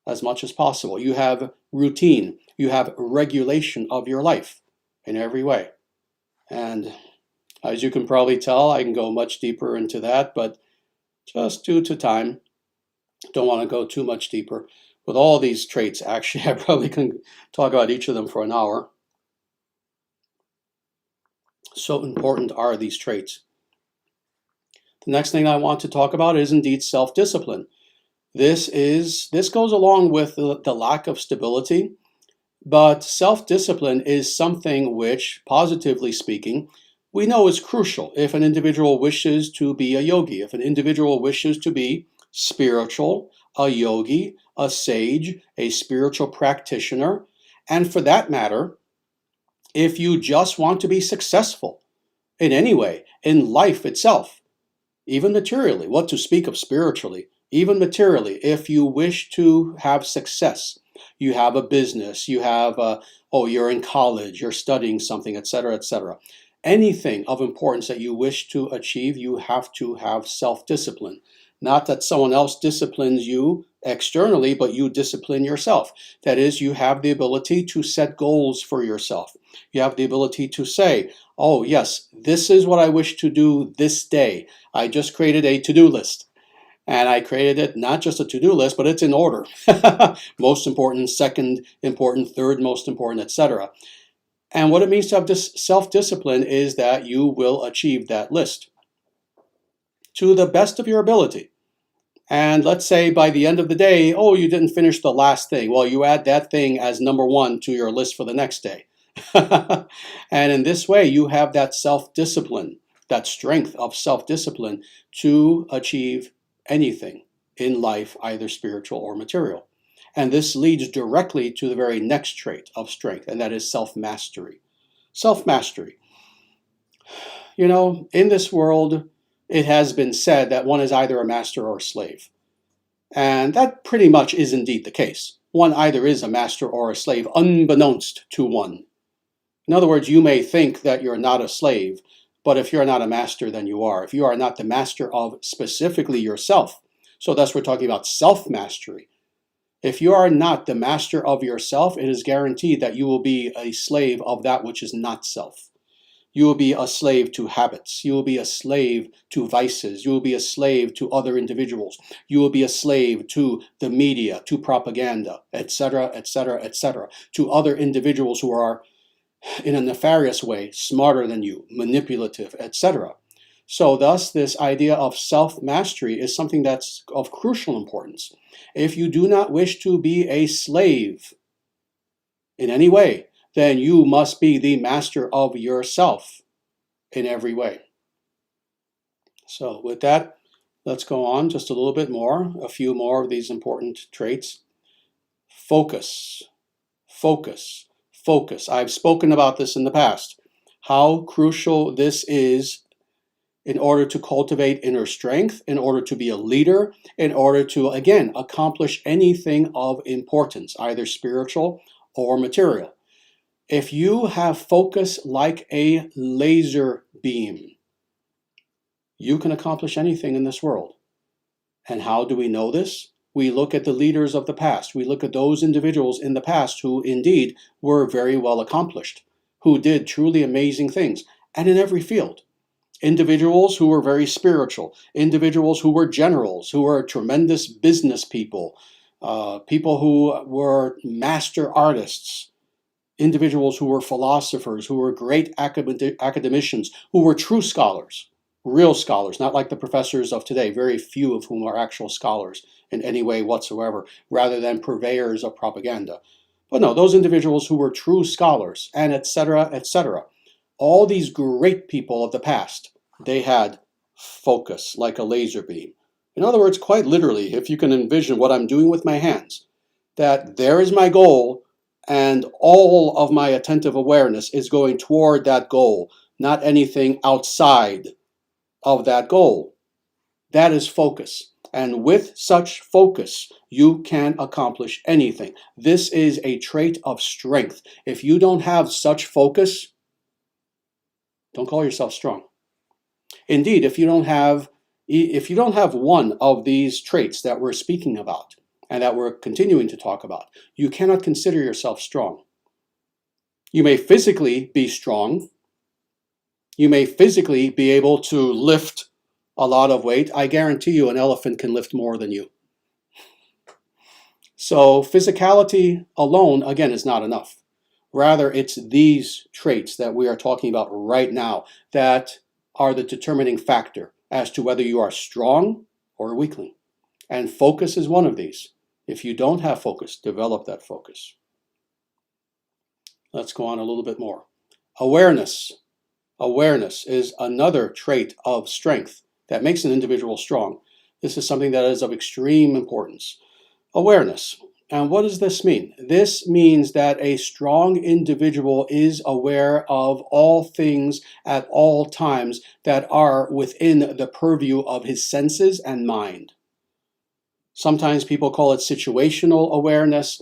as much as possible. You have routine. You have regulation of your life in every way. And as you can probably tell, I can go much deeper into that, but just due to time, don't want to go too much deeper. With all these traits, actually, I probably can talk about each of them for an hour. So important are these traits. The next thing I want to talk about is indeed self-discipline. This goes along with the lack of stability, but self-discipline is something which, positively speaking, we know is crucial if an individual wishes to be a yogi, if an individual wishes to be spiritual, a yogi, a sage, a spiritual practitioner, and for that matter, if you just want to be successful in any way, in life itself, even materially, what to speak of spiritually, even materially, if you wish to have success, you have a business, you have, you're in college, you're studying something, etc., etc. Anything of importance that you wish to achieve, you have to have self-discipline. Not that someone else disciplines you externally, but you discipline yourself. That is, you have the ability to set goals for yourself. You have the ability to say, oh yes, this is what I wish to do this day. I just created a to-do list. And I created it, not just a to-do list, but it's in order. Most important, second important, third most important, etc. And what it means to have this self-discipline is that you will achieve that list to the best of your ability. And let's say by the end of the day, oh, you didn't finish the last thing. Well, you add that thing as number one to your list for the next day. And in this way, you have that self-discipline, that strength of self-discipline to achieve anything in life, either spiritual or material. And this leads directly to the very next trait of strength, and that is self-mastery. Self-mastery. You know, in this world, it has been said that one is either a master or a slave. And that pretty much is indeed the case. One either is a master or a slave, unbeknownst to one. In other words, you may think that you're not a slave, but if you're not a master, then you are. If you are not the master of specifically yourself, so thus we're talking about self-mastery. If you are not the master of yourself, it is guaranteed that you will be a slave of that which is not self. You will be a slave to habits. You will be a slave to vices. You will be a slave to other individuals. You will be a slave to the media, to propaganda, etc., etc., etc., to other individuals who are, in a nefarious way, smarter than you, manipulative, etc. So thus, this idea of self-mastery is something that's of crucial importance. If you do not wish to be a slave in any way, then you must be the master of yourself in every way. So with that, let's go on just a little bit more, a few more of these important traits. Focus, focus, focus. I've spoken about this in the past, how crucial this is in order to cultivate inner strength, in order to be a leader, in order to, again, accomplish anything of importance, either spiritual or material. If you have focus like a laser beam, you can accomplish anything in this world. And how do we know this? We look at the leaders of the past. We look at those individuals in the past who indeed were very well accomplished, who did truly amazing things, and in every field. Individuals who were very spiritual, individuals who were generals, who were tremendous business people, people who were master artists, individuals who were philosophers, who were great academicians, who were true scholars, real scholars, not like the professors of today, very few of whom are actual scholars in any way whatsoever, rather than purveyors of propaganda. But no, those individuals who were true scholars, and etc., etc. All these great people of the past, they had focus like a laser beam. In other words, quite literally, if you can envision what I'm doing with my hands, that there is my goal, and all of my attentive awareness is going toward that goal, not anything outside of that goal. That is focus. And with such focus, you can accomplish anything. This is a trait of strength. If you don't have such focus, don't call yourself strong. Indeed, if you don't have one of these traits that we're speaking about and that we're continuing to talk about, you cannot consider yourself strong. You may physically be strong. You may physically be able to lift a lot of weight. I guarantee you an elephant can lift more than you. So physicality alone, again, is not enough. Rather, it's these traits that we are talking about right now that are the determining factor as to whether you are strong or a weakling. And focus is one of these. If you don't have focus, develop that focus. Let's go on a little bit more. Awareness. Awareness is another trait of strength that makes an individual strong. This is something that is of extreme importance. Awareness. And what does this mean? This means that a strong individual is aware of all things at all times that are within the purview of his senses and mind. Sometimes people call it situational awareness.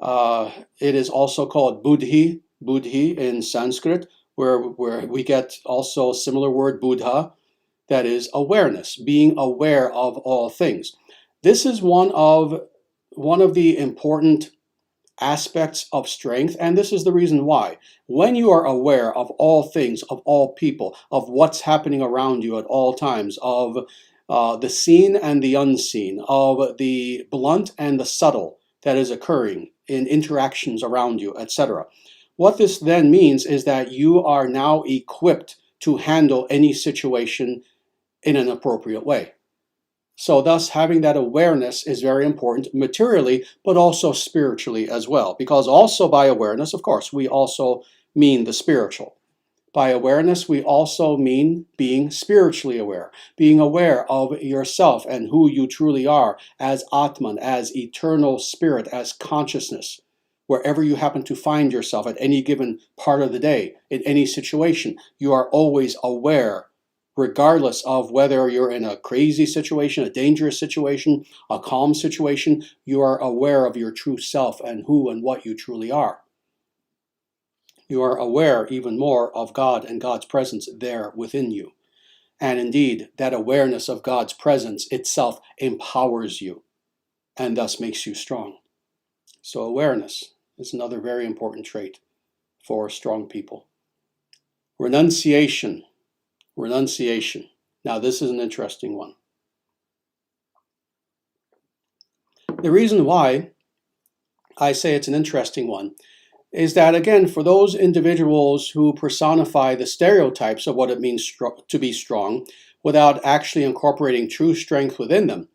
It is also called buddhi in Sanskrit, where we get also a similar word Buddha, that is awareness, being aware of all things. This is one of the important aspects of strength, and this is the reason why. When you are aware of all things, of all people, of what's happening around you at all times, of the seen and the unseen, of the blunt and the subtle that is occurring in interactions around you, etc. What this then means is that you are now equipped to handle any situation in an appropriate way. So thus, having that awareness is very important materially, but also spiritually as well. Because also by awareness, of course, we also mean the spiritual. By awareness, we also mean being spiritually aware, being aware of yourself and who you truly are as Atman, as eternal spirit, as consciousness. Wherever you happen to find yourself at any given part of the day, in any situation, you are always aware, regardless of whether you're in a crazy situation, a dangerous situation, a calm situation, you are aware of your true self and who and what you truly are. You are aware even more of God and God's presence there within you. And indeed, that awareness of God's presence itself empowers you and thus makes you strong. So awareness is another very important trait for strong people. Renunciation. Renunciation. Now this is an interesting one. The reason why I say it's an interesting one is that, again, for those individuals who personify the stereotypes of what it means to be strong without actually incorporating true strength within them,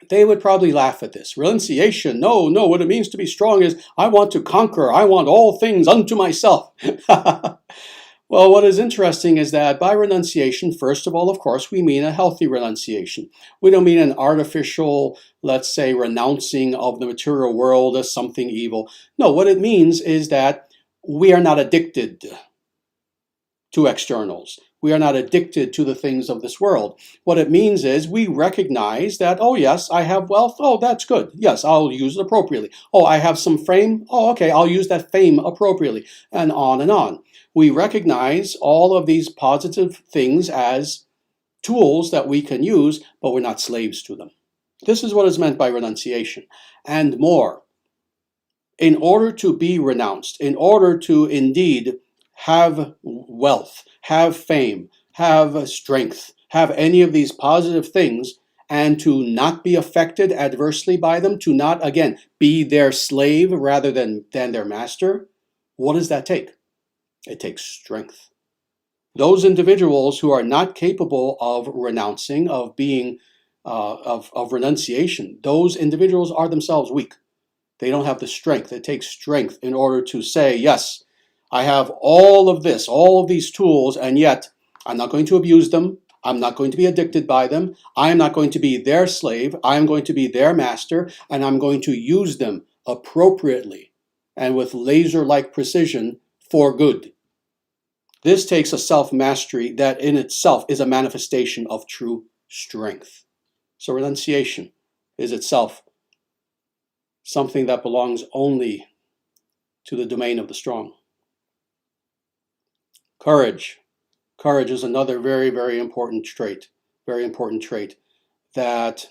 they would probably laugh at this. Renunciation, no, what it means to be strong is I want to conquer, I want all things unto myself. Well, what is interesting is that by renunciation, first of all, of course, we mean a healthy renunciation. We don't mean an artificial, let's say, renouncing of the material world as something evil. No, what it means is that we are not addicted to externals. We are not addicted to the things of this world. What it means is we recognize that, oh yes, I have wealth. Oh, that's good. Yes, I'll use it appropriately. Oh, I have some fame. Oh, okay, I'll use that fame appropriately. And on and on. We recognize all of these positive things as tools that we can use, but we're not slaves to them. This is what is meant by renunciation. And more. In order to be renounced, in order to indeed have wealth, have fame, have strength, have any of these positive things, and to not be affected adversely by them, to not, again, be their slave rather than their master, what does that take? It takes strength. Those individuals who are not capable of renouncing, of being, of renunciation, those individuals are themselves weak. They don't have the strength. It takes strength in order to say, yes, I have all of this, all of these tools, and yet I'm not going to abuse them. I'm not going to be addicted by them. I am not going to be their slave. I am going to be their master, and I'm going to use them appropriately and with laser-like precision for good. This takes a self-mastery that in itself is a manifestation of true strength. So renunciation is itself something that belongs only to the domain of the strong. Courage. Courage is another very, very important trait. Very important trait that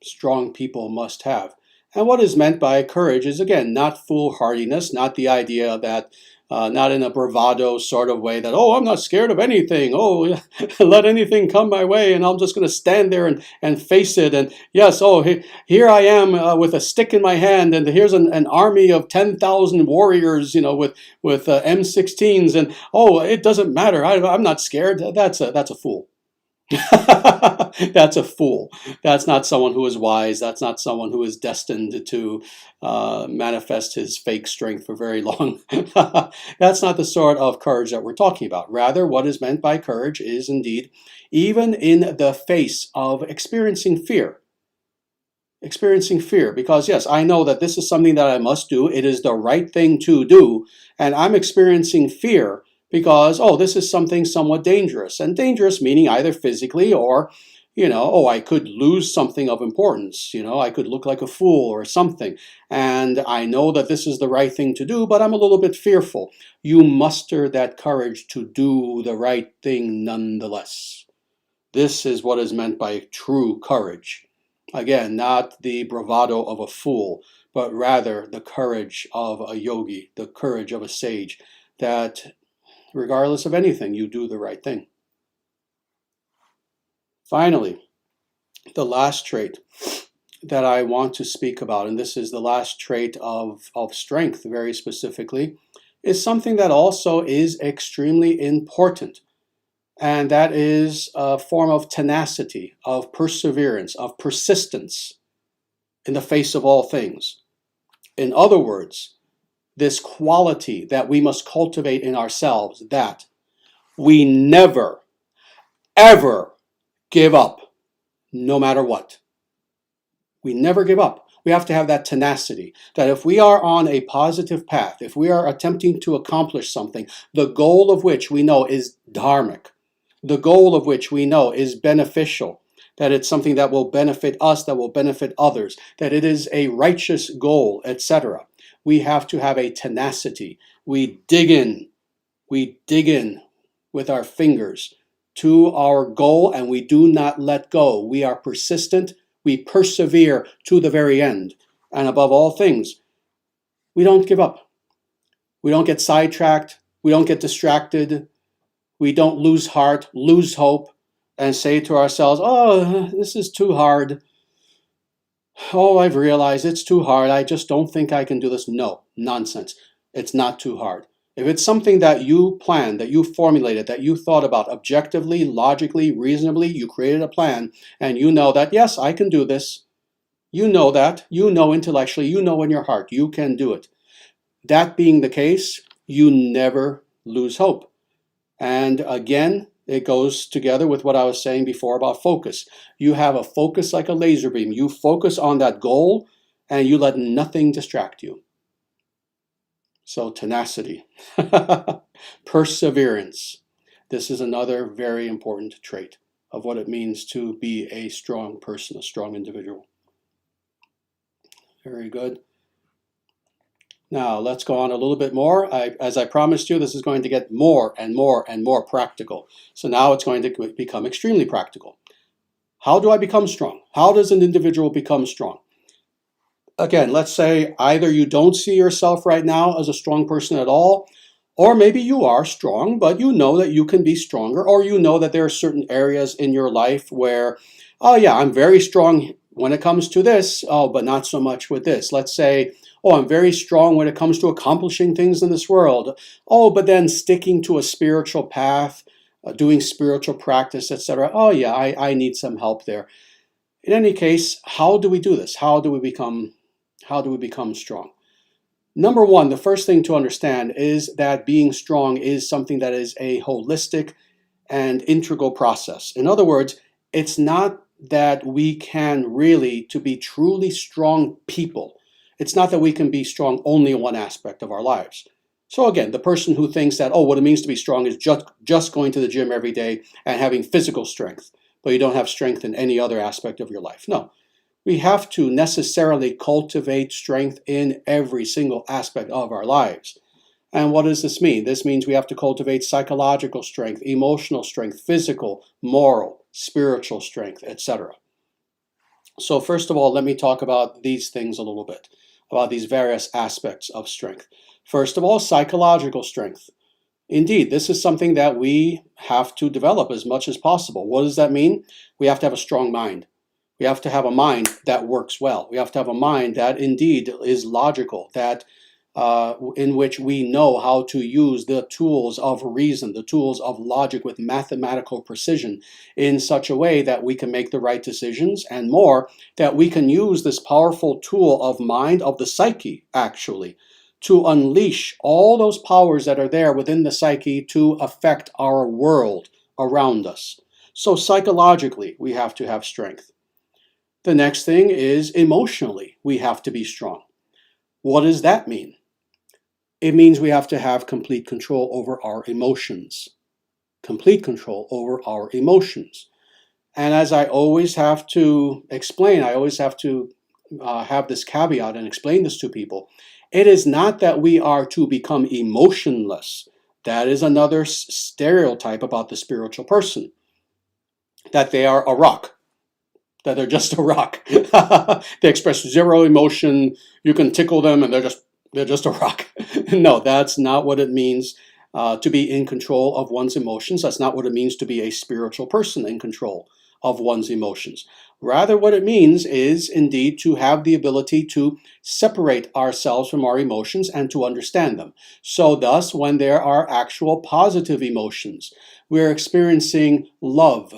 strong people must have. And what is meant by courage is, again, not foolhardiness, not the idea that, not in a bravado sort of way that, oh, I'm not scared of anything. Oh, let anything come my way and I'm just going to stand there and face it. And yes, oh, here I am with a stick in my hand and here's an army of 10,000 warriors, with M16s and, oh, it doesn't matter. I'm not scared. That's a fool. That's a fool. That's not someone who is wise. That's not someone who is destined to manifest his fake strength for very long. That's not the sort of courage that we're talking about. Rather, what is meant by courage is indeed, even in the face of experiencing fear. Experiencing fear, because yes, I know that this is something that I must do. It is the right thing to do, and I'm experiencing fear because, oh, this is something somewhat dangerous. And dangerous meaning either physically or, oh, I could lose something of importance. I could look like a fool or something. And I know that this is the right thing to do, but I'm a little bit fearful. You muster that courage to do the right thing nonetheless. This is what is meant by true courage. Again, not the bravado of a fool, but rather the courage of a yogi, the courage of a sage, that regardless of anything, you do the right thing. Finally, the last trait that I want to speak about, and this is the last trait of strength very specifically, is something that also is extremely important. And that is a form of tenacity, of perseverance, of persistence in the face of all things. In other words, this quality that we must cultivate in ourselves, that we never, ever give up, no matter what. We never give up. We have to have that tenacity, that if we are on a positive path, if we are attempting to accomplish something, the goal of which we know is dharmic, the goal of which we know is beneficial, that it's something that will benefit us, that will benefit others, that it is a righteous goal, etc. We have to have a tenacity. We dig in with our fingers to our goal and we do not let go. We are persistent. We persevere to the very end. And above all things, we don't give up. We don't get sidetracked. We don't get distracted. We don't lose heart, lose hope, and say to ourselves, oh, this is too hard. Oh, I've realized it's too hard. I just don't think I can do this. No, nonsense. It's not too hard. If it's something that you planned, that you formulated, that you thought about objectively, logically, reasonably, you created a plan, and you know that, yes, I can do this. You know that. You know intellectually. You know in your heart. You can do it. That being the case, you never lose hope. And again, it goes together with what I was saying before about focus. You have a focus like a laser beam. You focus on that goal and you let nothing distract you. So tenacity, perseverance. This is another very important trait of what it means to be a strong person, a strong individual. Very good. Now, let's go on a little bit more. As I promised you, this is going to get more and more and more practical. So now it's going to become extremely practical. How do I become strong? How does an individual become strong? Again, let's say either you don't see yourself right now as a strong person at all, or maybe you are strong, but you know that you can be stronger, or you know that there are certain areas in your life where, oh yeah, I'm very strong when it comes to this, oh, but not so much with this. Let's say, oh, I'm very strong when it comes to accomplishing things in this world. Oh, but then sticking to a spiritual path, doing spiritual practice, etc. Oh yeah, I need some help there. In any case, how do we do this? How do we become strong? Number one, the first thing to understand is that being strong is something that is a holistic and integral process. In other words, it's not that we can really, to be truly strong people, it's not that we can be strong only in one aspect of our lives. So again, the person who thinks that, oh, what it means to be strong is just going to the gym every day and having physical strength, but you don't have strength in any other aspect of your life. No, we have to necessarily cultivate strength in every single aspect of our lives. And what does this mean? This means we have to cultivate psychological strength, emotional strength, physical, moral, spiritual strength, etc. So first of all, let me talk about these things a little bit, about these various aspects of strength. First of all, psychological strength. Indeed, this is something that we have to develop as much as possible. What does that mean? We have to have a strong mind. We have to have a mind that works well. We have to have a mind that indeed is logical, that in which we know how to use the tools of reason, the tools of logic with mathematical precision in such a way that we can make the right decisions, and more, that we can use this powerful tool of mind, of the psyche actually, to unleash all those powers that are there within the psyche to affect our world around us. So psychologically, we have to have strength. The next thing is emotionally, we have to be strong. What does that mean? It means we have to have complete control over our emotions. Complete control over our emotions. And as I always have to explain, I always have to have this caveat and explain this to people. It is not that we are to become emotionless. That is another stereotype about the spiritual person. That they are a rock. That they're just a rock. They express zero emotion. You can tickle them and they're just a rock. No, that's not what it means to be in control of one's emotions. That's not what it means to be a spiritual person in control of one's emotions. Rather, what it means is indeed to have the ability to separate ourselves from our emotions and to understand them. So thus, when there are actual positive emotions, we're experiencing love,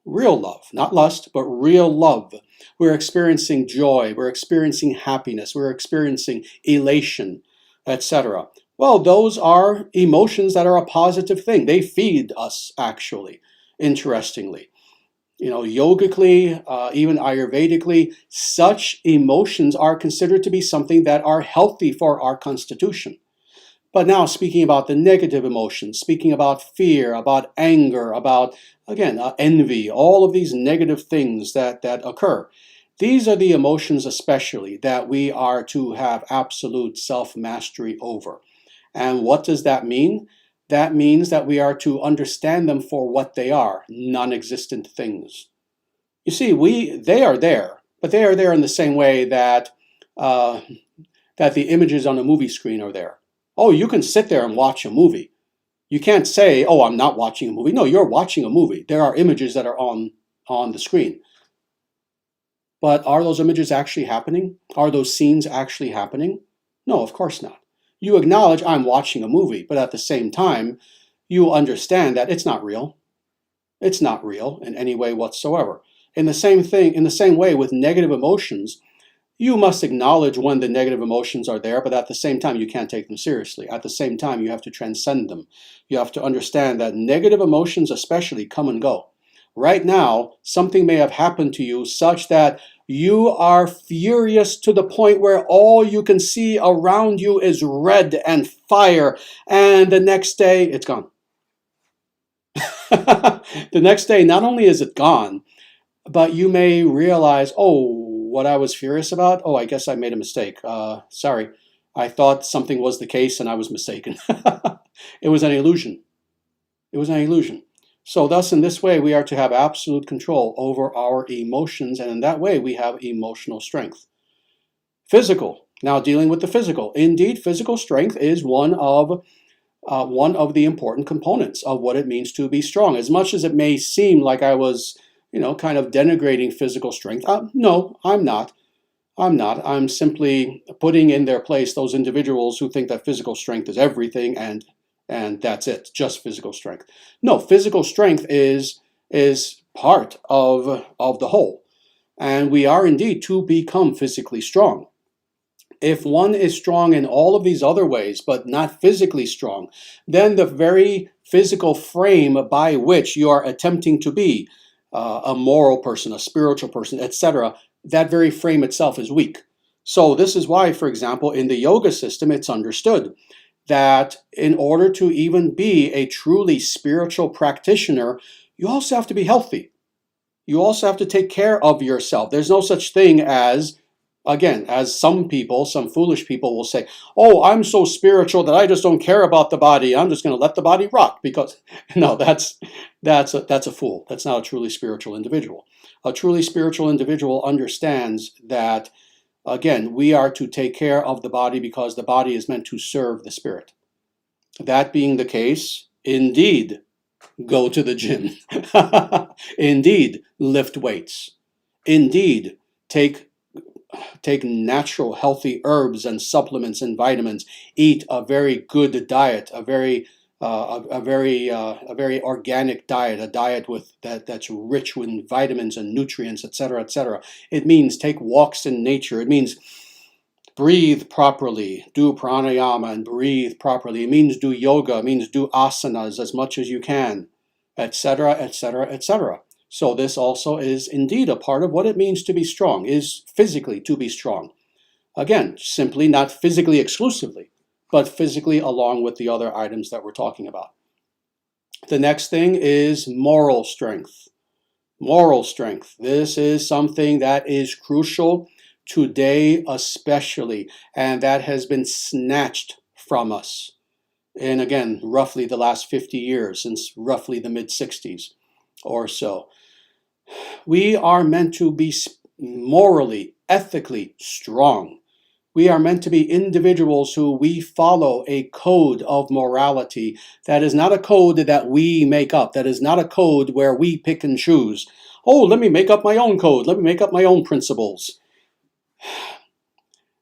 real love, not lust, but real love. We're experiencing joy, we're experiencing happiness, we're experiencing elation, etc. Well, those are emotions that are a positive thing. They feed us, actually, interestingly. You know, yogically, even Ayurvedically, such emotions are considered to be something that are healthy for our constitution. But now speaking about the negative emotions, speaking about fear, about anger, about, again, envy, all of these negative things that occur. These are the emotions especially that we are to have absolute self-mastery over. And what does that mean? That means that we are to understand them for what they are, non-existent things. You see, they are there, but they are there in the same way that, that the images on a movie screen are there. Oh, you can sit there and watch a movie. You can't say, oh, I'm not watching a movie. No, you're watching a movie. There are images that are on the screen. But are those images actually happening? Are those scenes actually happening? No, of course not. You acknowledge I'm watching a movie, but at the same time, you understand that it's not real. It's not real in any way whatsoever. In the same way with negative emotions, you must acknowledge when the negative emotions are there, but at the same time, you can't take them seriously. At the same time, you have to transcend them. You have to understand that negative emotions especially come and go. Right now, something may have happened to you such that you are furious to the point where all you can see around you is red and fire, and the next day, it's gone. The next day, not only is it gone, but you may realize, oh, what I was furious about? Oh, I guess I made a mistake. Sorry. I thought something was the case and I was mistaken. It was an illusion. It was an illusion. So thus, in this way, we are to have absolute control over our emotions, and in that way, we have emotional strength. Physical. Now, dealing with the physical. Indeed, physical strength is one of the important components of what it means to be strong. As much as it may seem like I was, kind of denigrating physical strength, no, I'm not. I'm simply putting in their place those individuals who think that physical strength is everything and that's it, just physical strength. No, physical strength is part of the whole. And we are indeed to become physically strong. If one is strong in all of these other ways, but not physically strong, then the very physical frame by which you are attempting to be a moral person, a spiritual person, etc., that very frame itself is weak. So this is why, for example, in the yoga system, it's understood that in order to even be a truly spiritual practitioner, you also have to be healthy. You also have to take care of yourself. There's no such thing as, again, as some people, some foolish people will say, oh, I'm so spiritual that I just don't care about the body. I'm just going to let the body rot. Because, no, that's a fool. That's not a truly spiritual individual. A truly spiritual individual understands that, again, we are to take care of the body because the body is meant to serve the spirit. That being the case, indeed, go to the gym. Indeed, lift weights. Indeed, take natural healthy herbs and supplements and vitamins. Eat a very good diet, a very organic diet, a diet with that's rich in vitamins and nutrients, etc., etc. It means take walks in nature. It means breathe properly, do pranayama and breathe properly. It means do yoga, it means do asanas as much as you can, etc., etc., etc. So this also is indeed a part of what it means to be strong, is physically to be strong. Again, simply not physically exclusively, but physically along with the other items that we're talking about. The next thing is moral strength. Moral strength. This is something that is crucial today especially, and that has been snatched from us in, again, roughly the last 50 years, since roughly the mid-60s or so. We are meant to be morally, ethically strong. We are meant to be individuals who we follow a code of morality that is not a code that we make up, that is not a code where we pick and choose. Oh, let me make up my own code, let me make up my own principles.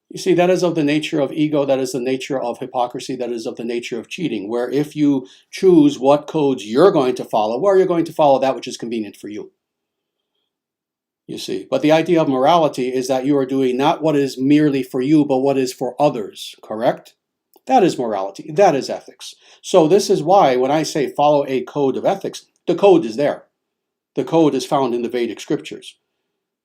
You see, that is of the nature of ego, that is the nature of hypocrisy, that is of the nature of cheating, where if you choose what codes you're going to follow, well, you're going to follow that which is convenient for you. You see, but the idea of morality is that you are doing not what is merely for you, but what is for others, correct? That is morality, that is ethics. So this is why when I say follow a code of ethics, the code is there. The code is found in the Vedic scriptures.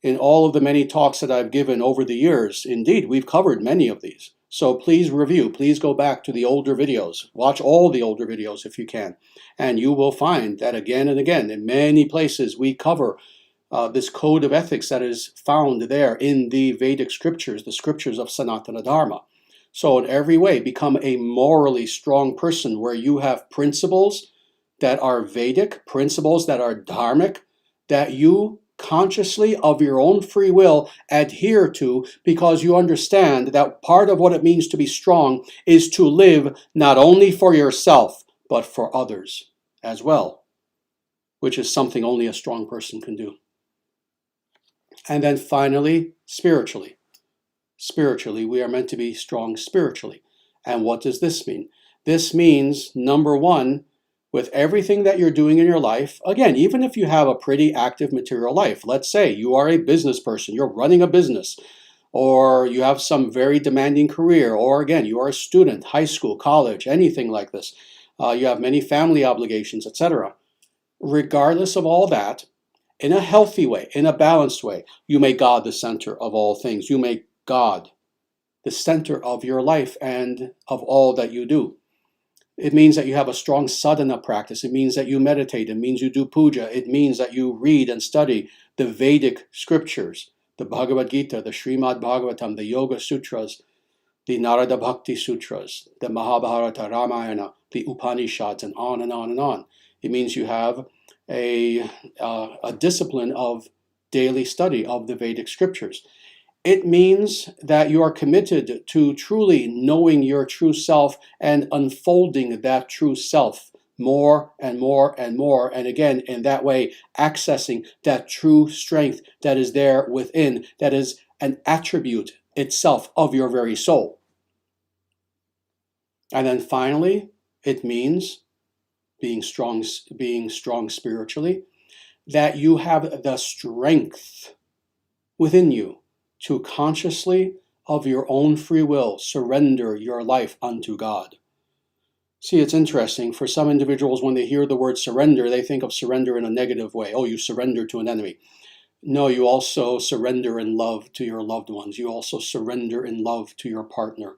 In all of the many talks that I've given over the years, indeed, we've covered many of these. So please review, please go back to the older videos. Watch all the older videos if you can. And you will find that again and again, in many places, we cover this code of ethics that is found there in the Vedic scriptures, the scriptures of Sanatana Dharma. So in every way, become a morally strong person where you have principles that are Vedic, principles that are dharmic, that you consciously of your own free will adhere to, because you understand that part of what it means to be strong is to live not only for yourself, but for others as well, which is something only a strong person can do. And then finally, spiritually. Spiritually, we are meant to be strong spiritually. And what does this mean? This means, number one, with everything that you're doing in your life, again, even if you have a pretty active material life, let's say you are a business person, you're running a business, or you have some very demanding career, or again, you are a student, high school, college, anything like this. You have many family obligations, etc. Regardless of all that, in a healthy way, in a balanced way, you make God the center of all things. You make God the center of your life and of all that you do. It means that you have a strong sadhana practice. It means that you meditate. It means you do puja. It means that you read and study the Vedic scriptures, the Bhagavad-gita, the Srimad Bhagavatam, the Yoga Sutras, the Narada Bhakti Sutras, the Mahabharata, Ramayana, the Upanishads, and on and on and on. It means you have a discipline of daily study of the Vedic scriptures. It means that you are committed to truly knowing your true self and unfolding that true self more and more and more, and again, in that way, accessing that true strength that is there within, that is an attribute itself of your very soul. And then finally, it means being strong spiritually, that you have the strength within you to consciously, of your own free will, surrender your life unto God. See, it's interesting. For some individuals, when they hear the word surrender, they think of surrender in a negative way. Oh, you surrender to an enemy. No, you also surrender in love to your loved ones. You also surrender in love to your partner.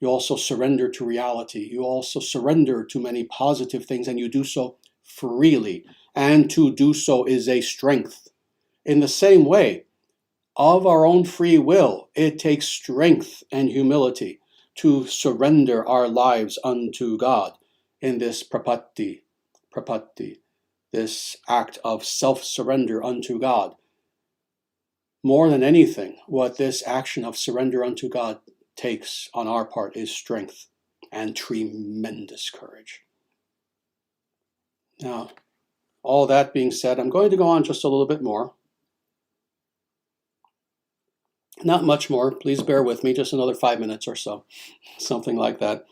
You also surrender to reality. You also surrender to many positive things, and you do so freely. And to do so is a strength. In the same way, of our own free will, it takes strength and humility to surrender our lives unto God in this prapatti, this act of self-surrender unto God. More than anything, what this action of surrender unto God takes on our part is strength and tremendous courage. Now, all that being said, I'm going to go on just a little bit more. Not much more. Please bear with me, just another 5 minutes or so, something like that.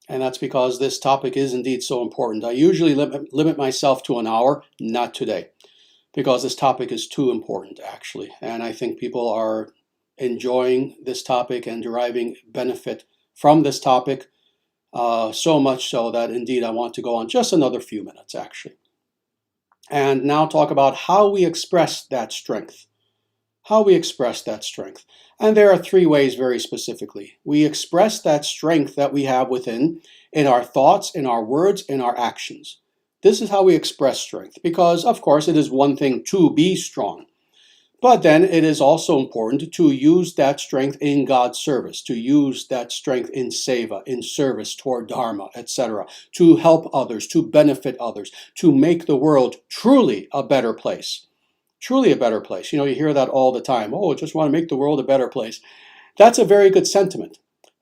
And that's because this topic is indeed so important. I usually limit myself to an hour, not today, because this topic is too important, actually. And I think people are enjoying this topic and deriving benefit from this topic, so much so that indeed I want to go on just another few minutes, actually. And now talk about how we express that strength. How we express that strength. And there are 3 ways very specifically. We express that strength that we have within in our thoughts, in our words, in our actions. This is how we express strength, because of course it is one thing to be strong, but then it is also important to use that strength in God's service, to use that strength in seva, in service toward Dharma, etc., to help others, to benefit others, to make the world truly a better place. Truly a better place. You hear that all the time. Oh, I just want to make the world a better place. That's a very good sentiment.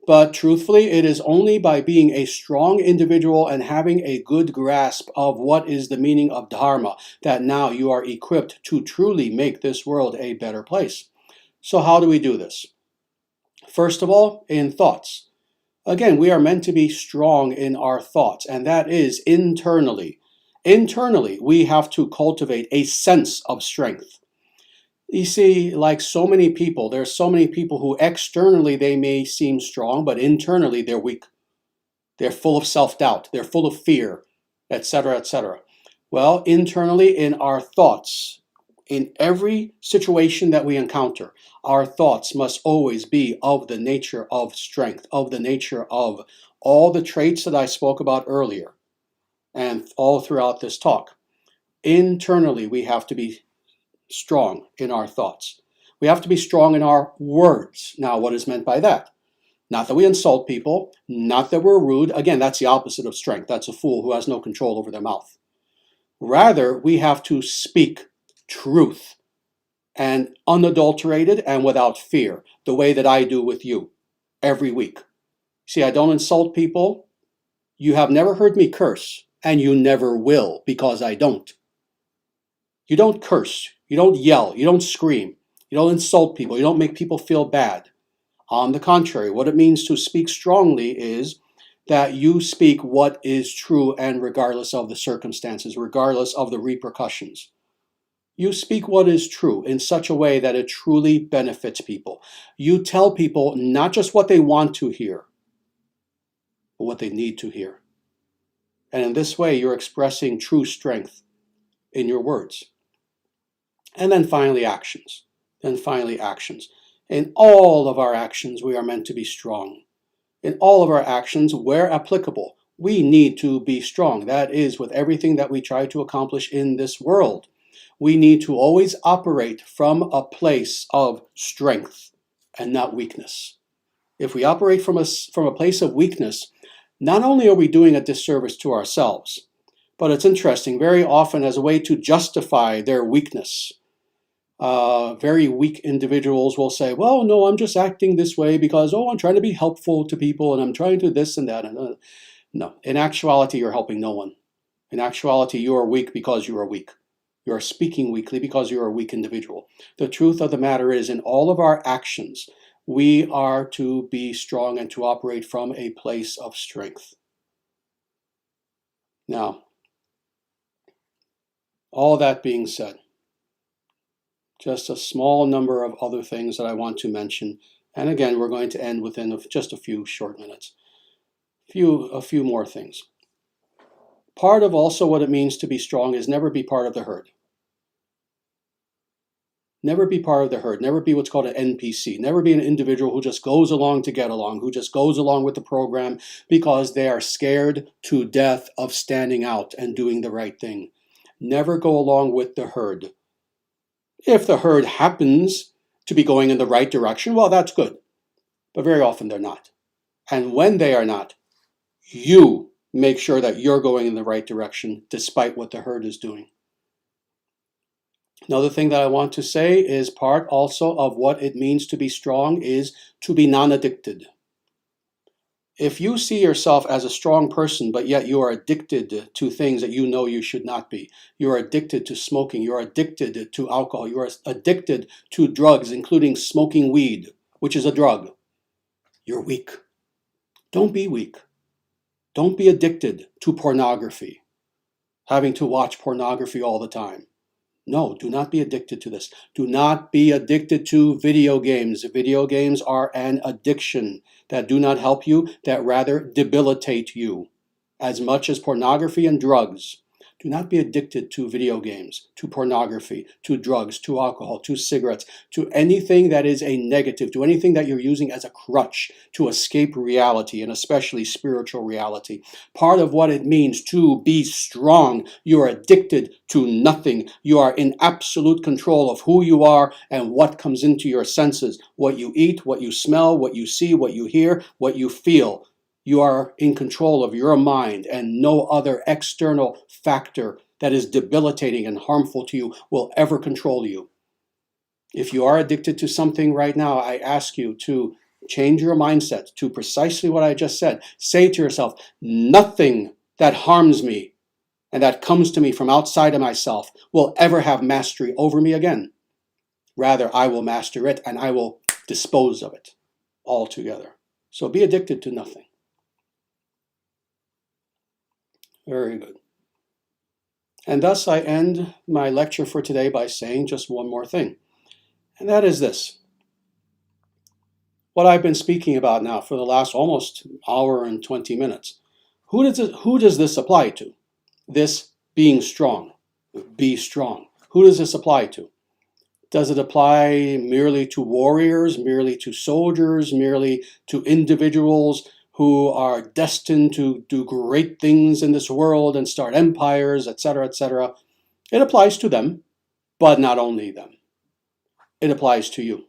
But truthfully, it is only by being a strong individual and having a good grasp of what is the meaning of Dharma that now you are equipped to truly make this world a better place. So how do we do this? First of all, in thoughts. Again, we are meant to be strong in our thoughts, and that is internally. Internally, we have to cultivate a sense of strength. You see, like so many people, there are so many people who externally they may seem strong, but internally they're weak. They're full of self-doubt. They're full of fear, etc., etc. Well, internally in our thoughts, in every situation that we encounter, our thoughts must always be of the nature of strength, of the nature of all the traits that I spoke about earlier and all throughout this talk. Internally, we have to be strong in our thoughts. We have to be strong in our words. Now, what is meant by that? Not that we insult people, not that we're rude. Again, that's the opposite of strength. That's a fool who has no control over their mouth. Rather, we have to speak truth and unadulterated and without fear, the way that I do with you every week. See, I don't insult people. You have never heard me curse, and you never will, because I don't. You don't curse. You don't yell. You don't scream. You don't insult people. You don't make people feel bad. On the contrary, what it means to speak strongly is that you speak what is true, and regardless of the circumstances, regardless of the repercussions. You speak what is true in such a way that it truly benefits people. You tell people not just what they want to hear, but what they need to hear. And in this way, you're expressing true strength in your words. And then finally, actions. In all of our actions, we are meant to be strong. In all of our actions, where applicable, we need to be strong. That is with everything that we try to accomplish in this world. We need to always operate from a place of strength and not weakness. If we operate from a place of weakness, not only are we doing a disservice to ourselves, but it's interesting, very often as a way to justify their weakness. Very weak individuals will say, well, no, I'm just acting this way because, I'm trying to be helpful to people and I'm trying to this and that. No, in actuality, you're helping no one. In actuality, you are weak because you are weak. You are speaking weakly because you are a weak individual. The truth of the matter is, in all of our actions, we are to be strong and to operate from a place of strength. Now, all that being said, just a small number of other things that I want to mention. And again, we're going to end within just a few short minutes. A few more things. Part of also what it means to be strong is never be part of the herd. Never be part of the herd. Never be what's called an NPC. Never be an individual who just goes along to get along, who just goes along with the program because they are scared to death of standing out and doing the right thing. Never go along with the herd. If the herd happens to be going in the right direction, well, that's good. But very often they're not. And when they are not, you make sure that you're going in the right direction despite what the herd is doing. Another thing that I want to say is part also of what it means to be strong is to be non-addicted. If you see yourself as a strong person, but yet you are addicted to things that you know you should not be, you are addicted to smoking, you are addicted to alcohol, you are addicted to drugs, including smoking weed, which is a drug, you're weak. Don't be weak. Don't be addicted to pornography, having to watch pornography all the time. No, do not be addicted to this. Do not be addicted to video games. Video games are an addiction that do not help you, that rather debilitate you. As much as pornography and drugs. Do not be addicted to video games, to pornography, to drugs, to alcohol, to cigarettes, to anything that is a negative, to anything that you're using as a crutch to escape reality, and especially spiritual reality. Part of what it means to be strong, you are addicted to nothing. You are in absolute control of who you are and what comes into your senses, what you eat, what you smell, what you see, what you hear, what you feel. You are in control of your mind, and no other external factor that is debilitating and harmful to you will ever control you. If you are addicted to something right now, I ask you to change your mindset to precisely what I just said. Say to yourself, nothing that harms me and that comes to me from outside of myself will ever have mastery over me again. Rather, I will master it and I will dispose of it altogether. So be addicted to nothing. Very good. And thus I end my lecture for today by saying just one more thing. And that is this. What I've been speaking about now for the last almost hour and 20 minutes. Who does this apply to? This being strong. Be strong. Who does this apply to? Does it apply merely to warriors, merely to soldiers, merely to individuals who are destined to do great things in this world and start empires, etc., etc.? It applies to them, but not only them. It applies to you.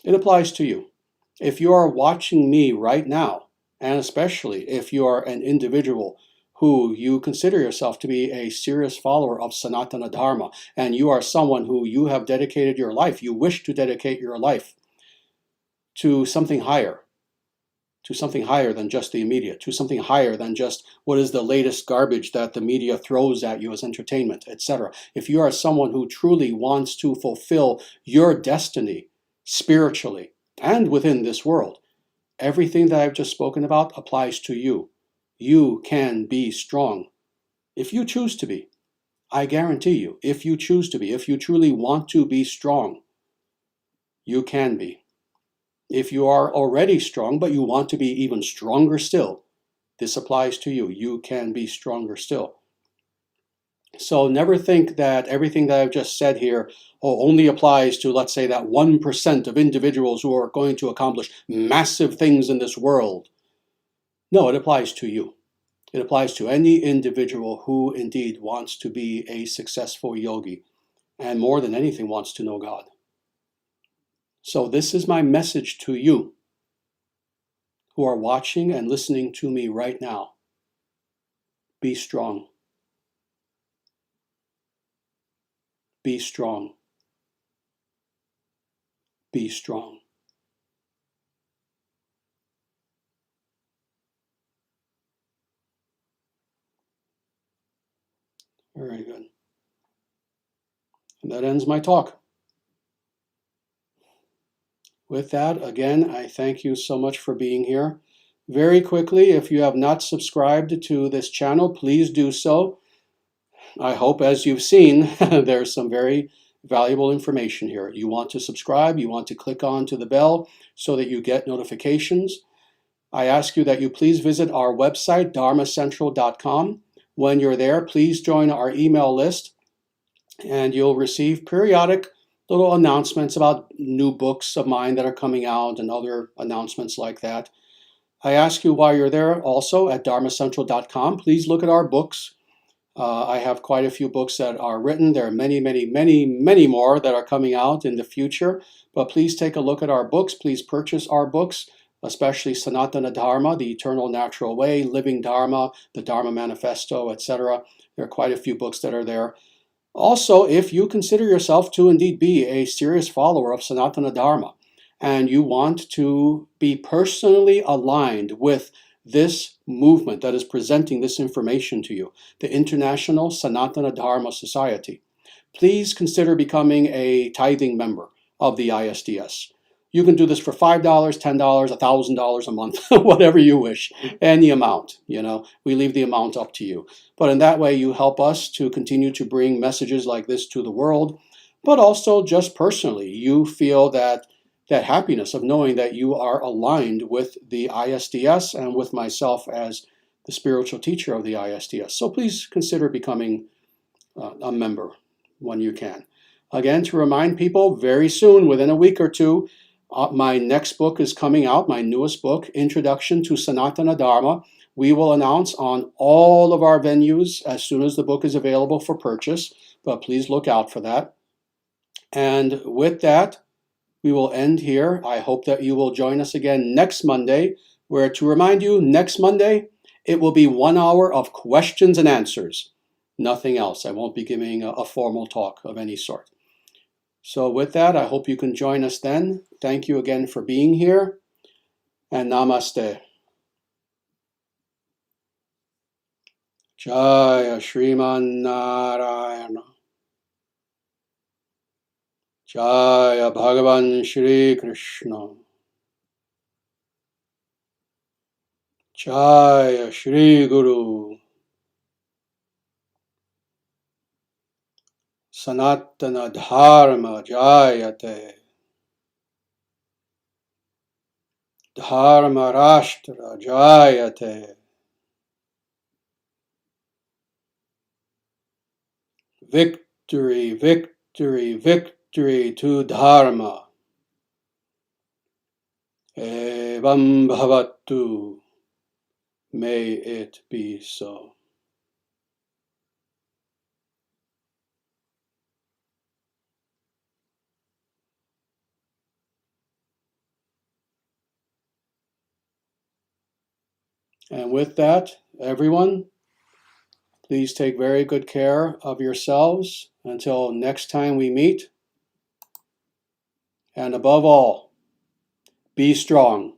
It applies to you. If you are watching me right now, and especially if you are an individual who you consider yourself to be a serious follower of Sanatana Dharma, and you are someone who you have dedicated your life, you wish to dedicate your life to something higher than just the immediate, to something higher than just what is the latest garbage that the media throws at you as entertainment, etc. If you are someone who truly wants to fulfill your destiny spiritually and within this world, everything that I've just spoken about applies to you. You can be strong if you choose to be. I guarantee you, if you choose to be, if you truly want to be strong, you can be. If you are already strong, but you want to be even stronger still, this applies to you. You can be stronger still. So never think that everything that I've just said here only applies to, let's say, that 1% of individuals who are going to accomplish massive things in this world. No, it applies to you. It applies to any individual who indeed wants to be a successful yogi, and more than anything wants to know God. So this is my message to you who are watching and listening to me right now. Be strong. Be strong. Be strong. Very good. And that ends my talk. With that, again, I thank you so much for being here. Very quickly, if you have not subscribed to this channel, please do so. I hope, as you've seen, there's some very valuable information here. You want to subscribe, you want to click on to the bell so that you get notifications. I ask you that you please visit our website, dharmacentral.com. When you're there, please join our email list, and you'll receive periodic little announcements about new books of mine that are coming out and other announcements like that. I ask you while you're there also at dharmacentral.com, please look at our books. I have quite a few books that are written. There are many, many, many, many more that are coming out in the future. But please take a look at our books. Please purchase our books, especially Sanatana Dharma, the Eternal Natural Way, Living Dharma, the Dharma Manifesto, etc. There are quite a few books that are there. Also, if you consider yourself to indeed be a serious follower of Sanatana Dharma, and you want to be personally aligned with this movement that is presenting this information to you, the International Sanatana Dharma Society, please consider becoming a tithing member of the ISDS. You can do this for $5, $10, $1,000 a month, whatever you wish, any amount. We leave the amount up to you. But in that way, you help us to continue to bring messages like this to the world. But also, just personally, you feel that happiness of knowing that you are aligned with the ISDS and with myself as the spiritual teacher of the ISDS. So please consider becoming a member when you can. Again, to remind people, very soon, within a week or two, my next book is coming out, my newest book, Introduction to Sanatana Dharma. We will announce on all of our venues as soon as the book is available for purchase, but please look out for that. And with that, we will end here. I hope that you will join us again next Monday, where, to remind you, next Monday, it will be 1 hour of questions and answers. Nothing else. I won't be giving a formal talk of any sort. So with that, I hope you can join us then. Thank you again for being here, and namaste. Jaya Shriman Narayana. Jaya Bhagavan Shri Krishna. Jaya Shri Guru. Sanatana Dharma Jayate. Dharma Rashtra Jayate. Victory, victory, victory to Dharma. Evam Bhavatu. May it be so. And with that, everyone, please take very good care of yourselves until next time we meet. And above all, be strong.